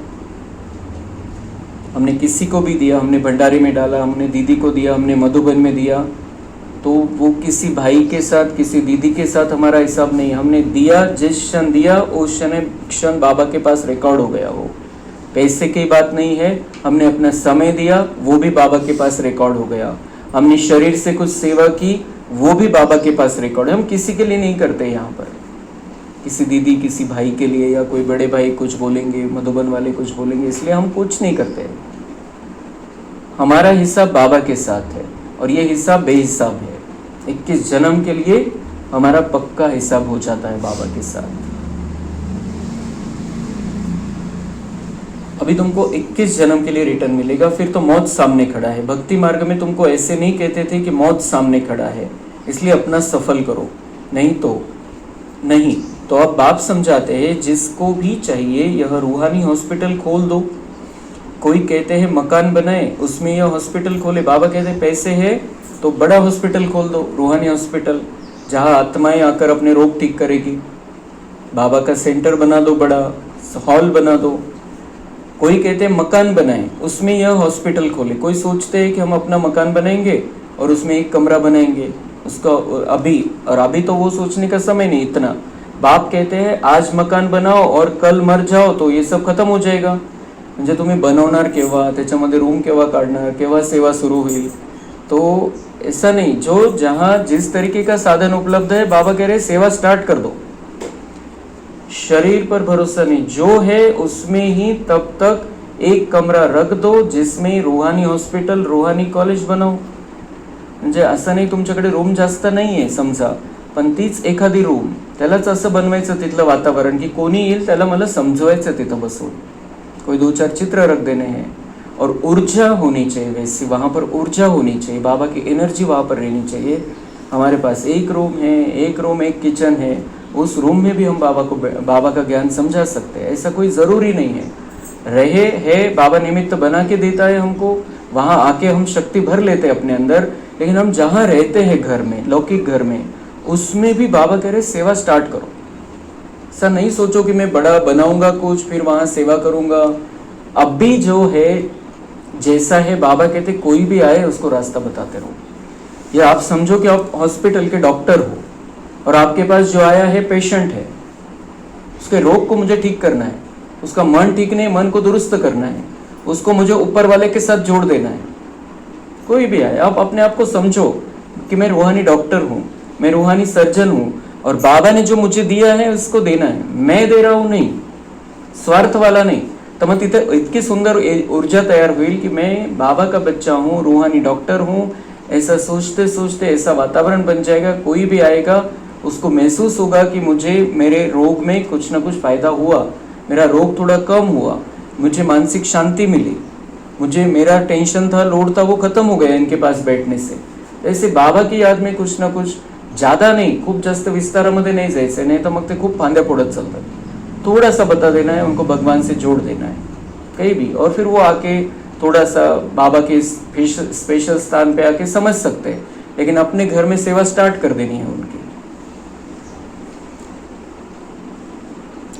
हमने किसी को भी दिया, हमने भंडारे में डाला, हमने दीदी को दिया, हमने मधुबन में दिया, तो वो किसी भाई के साथ, किसी दीदी के साथ हमारा हिसाब नहीं. हमने दिया, जिस क्षण दिया उस क्षण बाबा के पास रिकॉर्ड हो गया. वो पैसे की बात नहीं है, हमने अपना समय दिया, वो भी बाबा के पास रिकॉर्ड हो गया. हमने शरीर से कुछ सेवा की, वो भी बाबा के पास रिकॉर्ड है. हम किसी के लिए नहीं करते यहाँ पर, किसी दीदी किसी भाई के लिए, या कोई बड़े भाई कुछ बोलेंगे, मधुबन वाले कुछ बोलेंगे, इसलिए हम कुछ नहीं करते. हमारा हिसाब बाबा के साथ है और ये हिसाब बेहिसाब है. 21 जन्म के लिए हमारा पक्का हिसाब हो जाता है बाबा के साथ. अभी तुमको 21 जन्म के लिए रिटर्न मिलेगा, फिर तो मौत सामने खड़ा है. भक्ति मार्ग में तुमको ऐसे नहीं कहते थे कि मौत सामने खड़ा है इसलिए अपना सफल करो, नहीं तो नहीं. तो अब बाप समझाते हैं जिसको भी चाहिए यह रूहानी हॉस्पिटल खोल दो. कोई कहते हैं मकान बनाए उसमें यह हॉस्पिटल खोले. बाबा कहते हैं पैसे है तो बड़ा हॉस्पिटल खोल दो, रूहानी हॉस्पिटल, जहाँ आत्माएं आकर अपने रोग ठीक करेगी. बाबा का सेंटर बना दो, बड़ा हॉल बना दो. कोई कहते हैं मकान बनाएं उसमें यह हॉस्पिटल खोले. कोई सोचते हैं कि हम अपना मकान बनाएंगे और उसमें एक कमरा बनाएंगे उसका अभी तो वो सोचने का समय नहीं इतना. बाप कहते हैं आज मकान बनाओ और कल मर जाओ तो ये सब खत्म हो जाएगा. म्हणजे तुम्ही बनवणार केव्हा, त्याच्यामध्ये रूम केव्हा काढणार, केव्हा सेवा सुरू होईल, तो ऐसा नहीं। जो जहाँ जिस तरीके का साधन उपलब्ध है, बाबा कह रहे सेवा स्टार्ट कर दो। शरीर पर भरोसा नहीं, जो है उसमें ही तब तक एक कमरा रख दो जिसमें रूहानी हॉस्पिटल, रूहानी कॉलेज बनाओ। म्हणजे असं नाही तुमच्याकडे रूम जास्त नाही आहे समजा, पण तीच एखादी रूम, त्यालाच असं बनवायचं तिथलं वातावरण की कोणी येईल त्याला मला समजवायचं तिथं बसून, कोई 2-4 चित्र रख देने हैं और ऊर्जा होनी चाहिए वैसी, वहाँ पर ऊर्जा होनी चाहिए, बाबा की एनर्जी वहाँ पर रहनी चाहिए। हमारे पास एक रूम है, एक रूम एक किचन है, उस रूम में भी हम बाबा का ज्ञान समझा सकते हैं। ऐसा कोई ज़रूरी नहीं है, रहे है बाबा निमित्त बना के देता है हमको, वहाँ आके हम शक्ति भर लेते हैं अपने अंदर। लेकिन हम जहाँ रहते हैं घर में, लौकिक घर में, उसमें भी बाबा कह रहे सेवा स्टार्ट करो। ऐसा नहीं सोचो कि मैं बड़ा बनाऊंगा कुछ फिर वहाँ सेवा करूंगा। अब भी जो है जैसा है, बाबा कहते कोई भी आए उसको रास्ता बताते रहो। या आप समझो कि आप हॉस्पिटल के डॉक्टर हो और आपके पास जो आया है पेशेंट है, उसके रोग को मुझे ठीक करना है, उसका मन ठीक नहीं, मन को दुरुस्त करना है, उसको मुझे ऊपर वाले के साथ जोड़ देना है। कोई भी आए, आप अपने आप को समझो कि मैं रूहानी डॉक्टर हूँ, मैं रूहानी सर्जन हूँ और बाबा ने जो मुझे दिया है उसको देना है, मैं दे रहा हूँ नहीं, स्वार्थ वाला नहीं। तर मग तिथे इतकी सुंदर ऊर्जा तयार होईल की मैं बाबा का बच्चा हूँ, रूहानी डॉक्टर हूँ, ऐसा सोचते सोचते ऐसा वातावरण बन जाएगा। कोई भी आएगा उसको महसूस होगा कि मुझे मेरे रोग में कुछ ना कुछ फायदा हुआ, मेरा रोग थोड़ा कम हुआ, मुझे मानसिक शांति मिली, मुझे मेरा टेंशन था, लोड था, वो खत्म हो गया इनके पास बैठने से। ऐसे बाबा की याद में कुछ ना कुछ, ज़्यादा नहीं, खूप जास्त विस्तारामध्ये नहीं जायचं, नहीं तो मग ते खूप फांद्या फोडत चालतात। थोड़ा सा बता देना है उनको, भगवान से जोड़ देना है कहीं भी, और फिर वो आके थोड़ा सा बाबा के स्पेशल स्थान पे आके समझ सकते हैं। लेकिन अपने घर में सेवा स्टार्ट कर देनी है उनकी।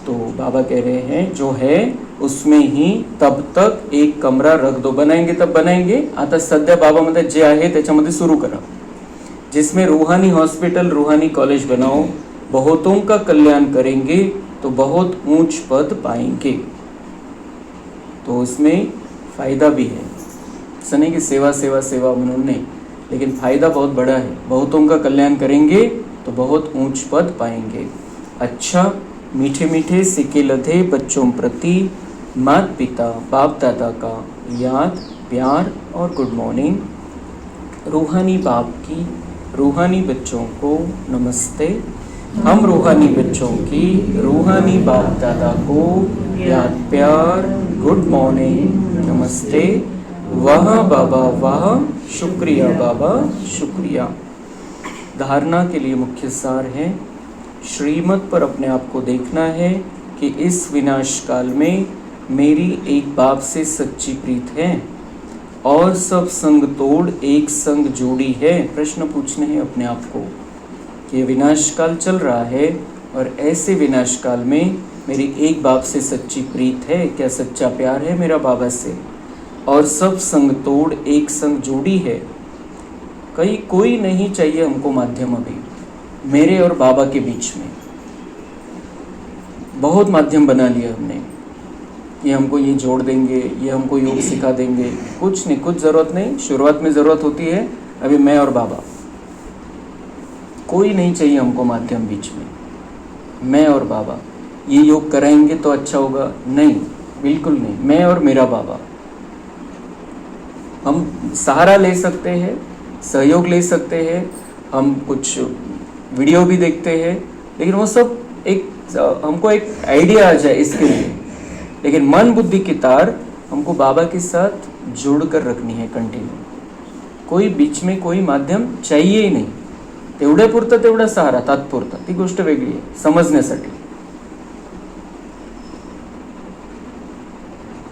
तो बाबा कह रहे हैं जो है उसमें ही तब तक एक कमरा रख दो। बनाएंगे तब बनाएंगे, आता सध्या बाबामध्ये जे आहे त्याच्यामध्ये सुरू करा, जिसमें रूहानी हॉस्पिटल, रूहानी कॉलेज बनाओ, बहुतों का कल्याण करेंगे तो बहुत ऊंच पद पाएंगे। तो उसमें फायदा भी है, ऐसा नहीं कि सेवा सेवा सेवा म्हणून नहीं, लेकिन फायदा बहुत बड़ा है। बहुतों का कल्याण करेंगे तो बहुत ऊंच पद पाएंगे। अच्छा, मीठे मीठे सिक्के लधे बच्चों प्रति माता पिता बाप दादा का याद, प्यार और गुड मॉर्निंग। रूहानी बाप की रूहानी बच्चों को नमस्ते। हम रूहानी बच्चों की रूहानी बाप दादा को याद, प्यार, गुड मॉर्निंग, नमस्ते। वाह बाबा वाह, शुक्रिया बाबा शुक्रिया। धारणा के लिए मुख्य सार है, श्रीमत पर अपने आप को देखना है कि इस विनाश काल में मेरी एक बाप से सच्ची प्रीत है और सब संग तोड़ एक संग जोड़ी है। प्रश्न पूछने हैं अपने आप को कि ये विनाश काल चल रहा है और ऐसे विनाश काल में मेरी एक बाप से सच्ची प्रीत है, क्या सच्चा प्यार है मेरा बाबा से, और सब संग तोड़ एक संग जोड़ी है। कोई नहीं चाहिए हमको माध्यम अभी मेरे और बाबा के बीच में। बहुत माध्यम बना लिया हमने, ये हमको ये जोड़ देंगे, ये हमको योग सिखा देंगे, कुछ नहीं, कुछ ज़रूरत नहीं। शुरुआत में ज़रूरत होती है अभी मैं और बाबा, कोई नहीं चाहिए हमको माध्यम बीच में, मैं और बाबा। ये योग कराएंगे तो अच्छा होगा, नहीं, बिल्कुल नहीं, मैं और मेरा बाबा। हम सहारा ले सकते हैं, सहयोग ले सकते हैं, हम कुछ वीडियो भी देखते हैं, लेकिन वो सब एक हमको एक आइडिया आ जाए इसके लिए, लेकिन मन बुद्धि की तार हमको बाबा के साथ जोड़ कर रखनी है कंटिन्यू। कोई बीच में कोई माध्यम चाहिए ही नहीं, तेवढ्यापुरतं तेवढा सहारा तात्पुरता, ती गोष्ट वेगळी आहे समजण्यासाठी।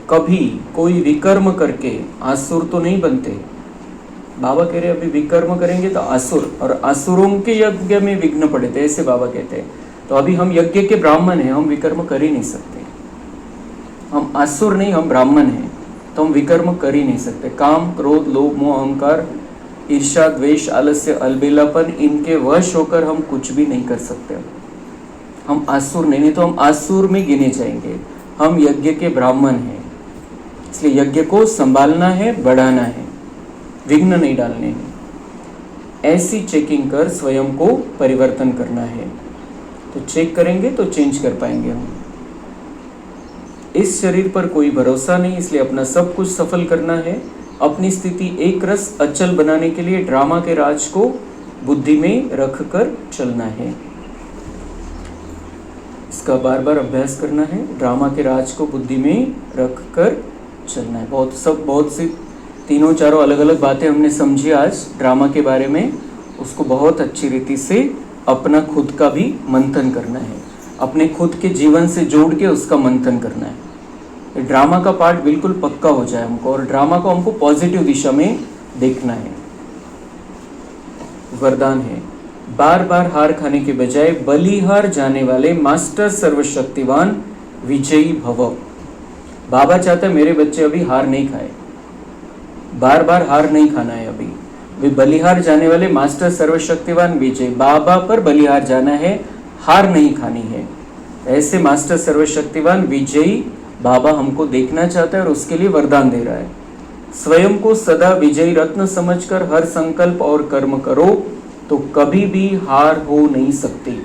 कभी कोई विकर्म करके आसुर तो नहीं बनते। बाबा कह रहे अभी विकर्म करेंगे तो आसुर, और आसुरों के यज्ञ में विघ्न पड़े थे, ऐसे बाबा कहते हैं। तो अभी हम यज्ञ के ब्राह्मण हैं, हम विकर्म कर ही नहीं सकते। हम आसुर नहीं, हम ब्राह्मण हैं, तो हम विकर्म कर ही नहीं सकते। काम, क्रोध, लोभ, मोह, अहंकार, ईर्ष्या, द्वेष, आलस्य, अलबेलापन, इनके वश होकर हम कुछ भी नहीं कर सकते। हम आसुर नहीं तो हम आसुर में गिने जाएंगे। हम यज्ञ के ब्राह्मण हैं, इसलिए यज्ञ को संभालना है, बढ़ाना है, विघ्न नहीं डालने हैं। ऐसी चेकिंग कर स्वयं को परिवर्तन करना है। तो चेक करेंगे तो चेंज कर पाएंगे हम। इस शरीर पर कोई भरोसा नहीं, इसलिए अपना सब कुछ सफल करना है। अपनी स्थिति एक रस अचल बनाने के लिए ड्रामा के राज को बुद्धि में रखकर चलना है। इसका बार बार अभ्यास करना है। ड्रामा के राज को बुद्धि में रखकर चलना है। बहुत सी तीनों चारों अलग अलग बातें हमने समझी आज ड्रामा के बारे में। उसको बहुत अच्छी रीति से अपना खुद का भी मंथन करना है, अपने खुद के जीवन से जोड़ के उसका मंथन करना है। ड्रामा का पार्ट बिल्कुल पक्का हो जाए हमको, और ड्रामा को हमको पॉजिटिव दिशा में देखना है। वरदान है, बार बार हार खाने के बजाय बलिहार जाने वाले मास्टर सर्वशक्तिवान विजयी भव। बाबा चाहते हैं मेरे बच्चे अभी हार नहीं खाए, बार बार हार नहीं खाना है। अभी वे बलिहार जाने वाले मास्टर सर्वशक्तिवान विजय, बाबा पर बलिहार जाना है, हार नहीं खानी है। ऐसे मास्टर सर्वशक्तिवान विजयी बाबा हमको देखना चाहता है और उसके लिए वरदान दे रहा है। स्वयं को सदा विजयी रत्न समझकर हर संकल्प और कर्म करो तो कभी भी हार हो नहीं सकती।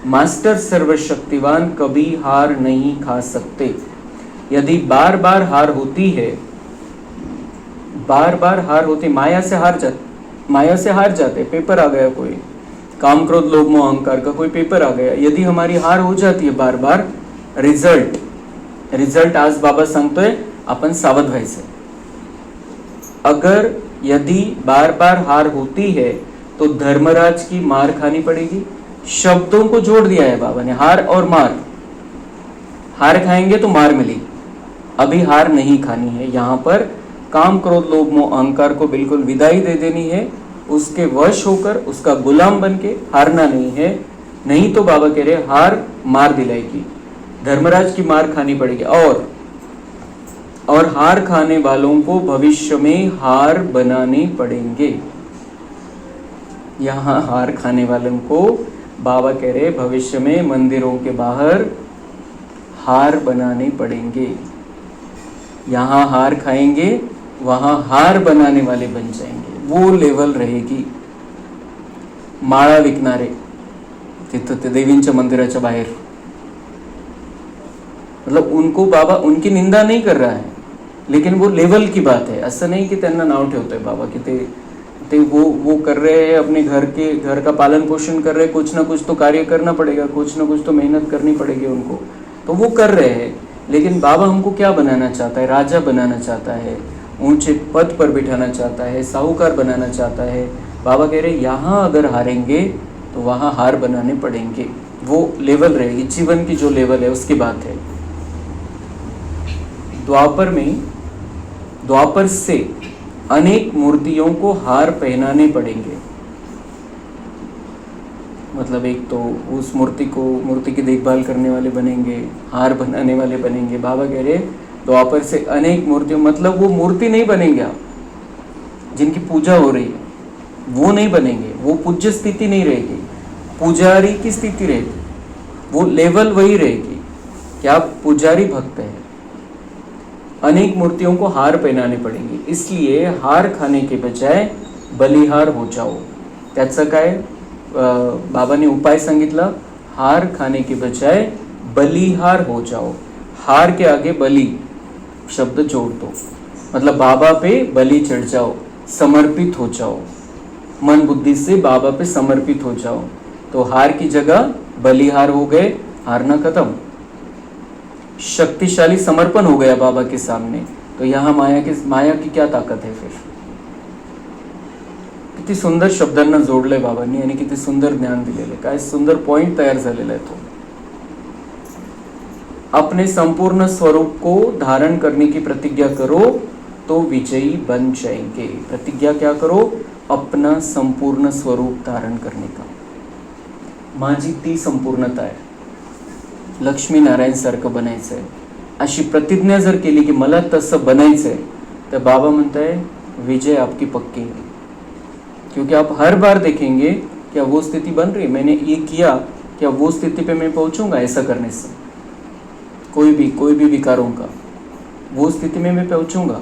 मास्टर सर्वशक्तिवान कभी हार नहीं खा सकते। यदि बार बार हार होती है, बार बार हार होती, माया से हार जाते, पेपर आ गया कोई, काम क्रोध लोभ मोह अहंकार का कोई पेपर आ गया, यदि हमारी हार हो जाती है बार बार, रिझल्ट आज बाबा सांगतोय आपण सावध व्हायचं। अगर यदि बार बार हार होती है तो धर्मराज की मार खानी पड़ेगी। शब्दों को जोड़ दिया है बाबा ने, हार और मार। हार खाएंगे तो मार मिलेगी, अभी हार नहीं खानी है। यहाँ पर काम क्रोध लोभ मोह अहंकार को बिल्कुल विदाई दे देनी है, उसके वश होकर उसका गुलाम बन के हारना नहीं है। नहीं तो बाबा कह रहे हार मार दिलाएगी, धर्मराज की मार खानी पड़ेगी। और हार खाने वालों को भविष्य में हार बनाने पड़ेंगे। यहाँ हार खाने वालों को बाबा कह रहे भविष्य में मंदिरों के बाहर हार बनाने पड़ेंगे। यहाँ हार खाएंगे, वहाँ हार बनाने वाले बन जाएंगे, वो लेवल रहेगी। माळा विकणारे तिथं ते देवींच्या मंदिराच्या बाहेर, मतलब उनको बाबा उनकी निंदा नहीं कर रहा है, लेकिन वो लेवल की बात है। ऐसा नहीं कि त्यांना नाव ठेवतोय बाबा कि ते वो कर रहे हैं, अपने घर का पालन पोषण कर रहे हैं, कुछ ना कुछ तो कार्य करना पड़ेगा, कुछ ना कुछ तो मेहनत करनी पड़ेगी उनको, तो वो कर रहे हैं। लेकिन बाबा हमको क्या बनाना चाहता है? राजा बनाना चाहता है, ऊंचे पद पर बिठाना चाहता है, साहूकार बनाना चाहता है। बाबा कह रहे यहाँ अगर हारेंगे तो वहाँ हार बनाने पड़ेंगे। वो लेवल रहेगी, जीवन की जो लेवल है उसकी बात है। द्वापर से अनेक मूर्तियों को हार पहनाने पड़ेंगे। मतलब एक तो उस मूर्ति की देखभाल करने वाले बनेंगे, हार बनाने वाले बनेंगे। बाबा कह रहे द्वापर से अनेक मूर्तियों, मतलब वो मूर्ति नहीं बनेंगे आप जिनकी पूजा हो रही है, वो नहीं बनेंगे, वो पूज्य स्थिति नहीं रहेगी, पुजारी की स्थिति रहेगी, वो लेवल वही रहेगी कि आप पुजारी भक्त हैं। अनेक मूर्तियों को हार पहनाने पड़ेंगे, इसलिए हार खाने के बजाय बलिहार हो जाओ। त्याचं काय बाबांनी उपाय सांगितला, हार खाने के बजाय बलिहार हो जाओ। हार के आगे बलि शब्द जोड़ दो, मतलब बाबा पे बलि चढ़ जाओ, समर्पित हो जाओ, मन बुद्धि से बाबा पे समर्पित हो जाओ। तो हार की जगह बलिहार हो गए, हारना खत्म, शक्तिशाली समर्पण हो गया बाबा के सामने। तो यहाँ माया की क्या ताकत है फिर? किती सुंदर शब्दांना जोडलंय बाबांनी आणि किती सुंदर ज्ञान दिलेलं, काय सुंदर पॉइंट तयार झालेला आहे तो। अपने संपूर्ण स्वरूप को धारण करने की प्रतिज्ञा करो तो विजयी बन जाएंगे। प्रतिज्ञा क्या करो? अपना संपूर्ण स्वरूप धारण करने का। माझी ती संपूर्णता आहे, लक्ष्मी नारायण सारखं बनायचंय, अशी प्रतिज्ञा जर केली की मला तसं बनायचंय, तर बाबा म्हणताय विजय आपकी पक्की है। क्योंकि आप हर बार देखेंगे क्या वो स्थिति बन रही है, मैंने ये किया, क्या वो स्थिति पे मैं पहुंचूंगा ऐसा करने से? कोई भी विकारों का वो स्थिति में मैं पहुंचूंगा,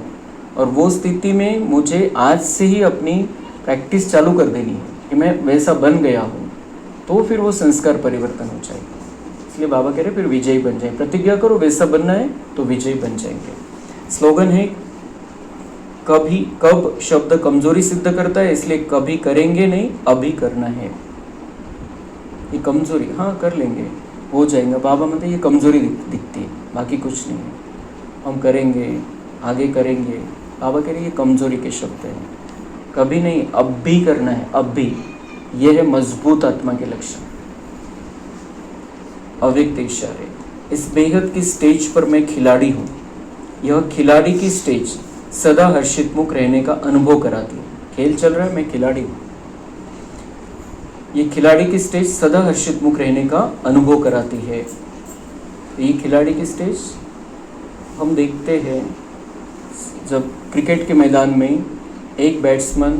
और वो स्थिति में मुझे आज से ही अपनी प्रैक्टिस चालू कर देनी है कि मैं वैसा बन गया हूँ, तो फिर वो संस्कार परिवर्तन हो जाएगा। इसलिए बाबा कह रहे फिर विजयी बन जाए, प्रतिज्ञा करो वैसा बनना है तो विजयी बन जाएंगे। स्लोगन है कभी, कब शब्द कमजोरी सिद्ध करता है, इसलिए कभी करेंगे नहीं, अभी करना है। ये कमजोरी, हाँ कर लेंगे, हो जाएगा। बाबा मतलब ये कमजोरी दिखती है, बाकी कुछ नहीं है। हम करेंगे, आगे करेंगे, बाबा कह रहे ये कमजोरी के शब्द हैं। कभी नहीं, अब भी करना है, अब भी। यह है मजबूत आत्मा के लक्षण। अव्यक्त इशारे, इस बेहद की स्टेज पर मैं खिलाड़ी हूँ। यह खिलाड़ी की स्टेज सदा हर्षित मुख रहने का अनुभव कराती है। खेल चल रहा है, मैं खिलाड़ी हूँ। ये खिलाड़ी की स्टेज सदा हर्षित मुख रहने का अनुभव कराती है। ये खिलाड़ी की स्टेज हम देखते हैं जब क्रिकेट के मैदान में एक बैट्समैन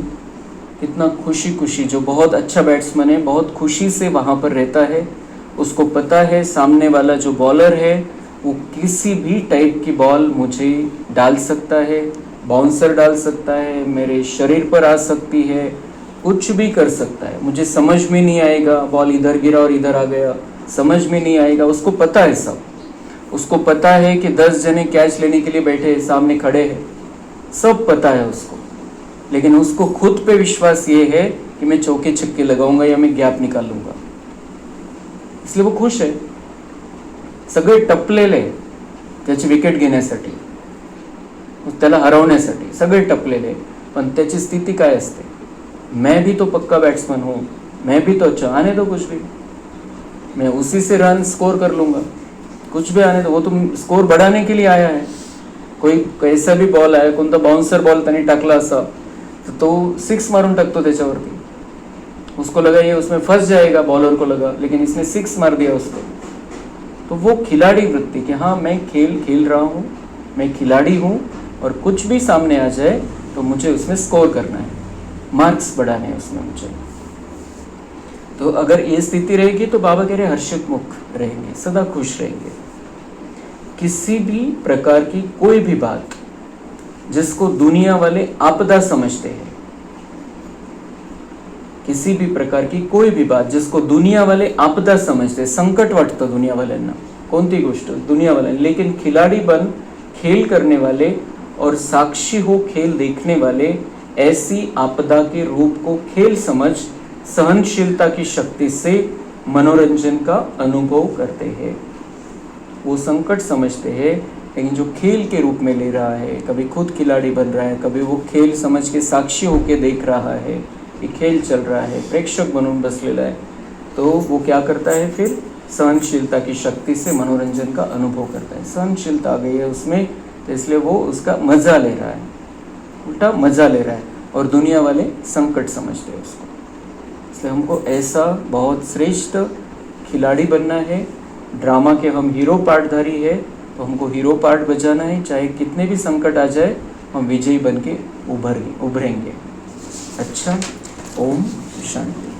कितना खुशी खुशी, जो बहुत अच्छा बैट्समैन है, बहुत खुशी से वहाँ पर रहता है। उसको पता है सामने वाला जो बॉलर है वो किसी भी टाइप की बॉल मुझे डाल सकता है, बाउंसर डाल सकता है, मेरे शरीर पर आ सकती है, कुछ भी कर सकता है। मुझे समझ में नहीं आएगा, बॉल इधर गिरा और इधर आ गया, समझ में नहीं आएगा। उसको पता है सब। उसको पता है कि 10 जने कैच लेने के लिए बैठे सामने खड़े हैं, सब पता है उसको। लेकिन उसको खुद पे विश्वास ये है कि मैं चौके छक्के लगाऊंगा या मैं गैप निकालूंगा, इसलिए वो खुश आहे. सगळे टपलेले त्याची विकेट घेण्यासाठी, त्याला हरवण्यासाठी सगळे टपलेले. पण त्याची स्थिती काय असते, मैं भी तो पक्का बैट्समैन हूँ, मैं भी तो अच्छा, आने दो कुछ भी, मैं उसी से रन स्कोर कर लूँगा, कुछ भी आने दो. वो तुम स्कोर बढ़ाने के लिए आया है. कोई कैसा भी बॉल आहे, कोणता बाउंसर बॉल त्याने टाकला असा तर तो 6 मारून टाकतो त्याच्यावरती. उसको लगा ये उसमें फंस जाएगा, बॉलर को लगा, लेकिन इसने 6 मार दिया उसको. तो वो खिलाड़ी वृत्ति कि हाँ मैं खेल खेल रहा हूँ, मैं खिलाड़ी हूँ और कुछ भी सामने आ जाए तो मुझे उसमें स्कोर करना है, मार्क्स बढ़ाने हैं उसमें मुझे. तो अगर ये स्थिति रहेगी तो बाबा कह रहे हर्षित मुख रहेंगे, सदा खुश रहेंगे. किसी भी प्रकार की कोई भी बात जिसको दुनिया वाले आपदा समझते हैं, किसी भी प्रकार की कोई भी बात जिसको दुनिया वाले आपदा समझते, संकट वाटतं दुनिया वाल्यांना कोणती गोष्ट दुनिया वाल्यांना, लेकिन खिलाड़ी बन खेल करने वाले और साक्षी हो खेल देखने वाले ऐसी आपदा के रूप को खेल समझ सहनशीलता की शक्ति से मनोरंजन का अनुभव करते हैं. वो संकट समझते हैं लेकिन जो खेल के रूप में ले रहा है, कभी खुद खिलाड़ी बन रहा है, कभी वो खेल समझ के साक्षी होके देख रहा है कि खेल चल रहा है, प्रेक्षक बनून बसलेला है, तो वो क्या करता है फिर सहनशीलता की शक्ति से मनोरंजन का अनुभव करता है. सहनशीलता आ गई है उसमें, तो इसलिए वो उसका मज़ा ले रहा है, उल्टा मज़ा ले रहा है, और दुनिया वाले संकट समझते हैं उसको. इसलिए हमको ऐसा बहुत श्रेष्ठ खिलाड़ी बनना है. ड्रामा के हम हीरो पार्टधारी है, तो हमको हीरो पार्ट बजाना है. चाहे कितने भी संकट आ जाए हम विजयी बन के उभरेंगे. अच्छा, ओम शांति.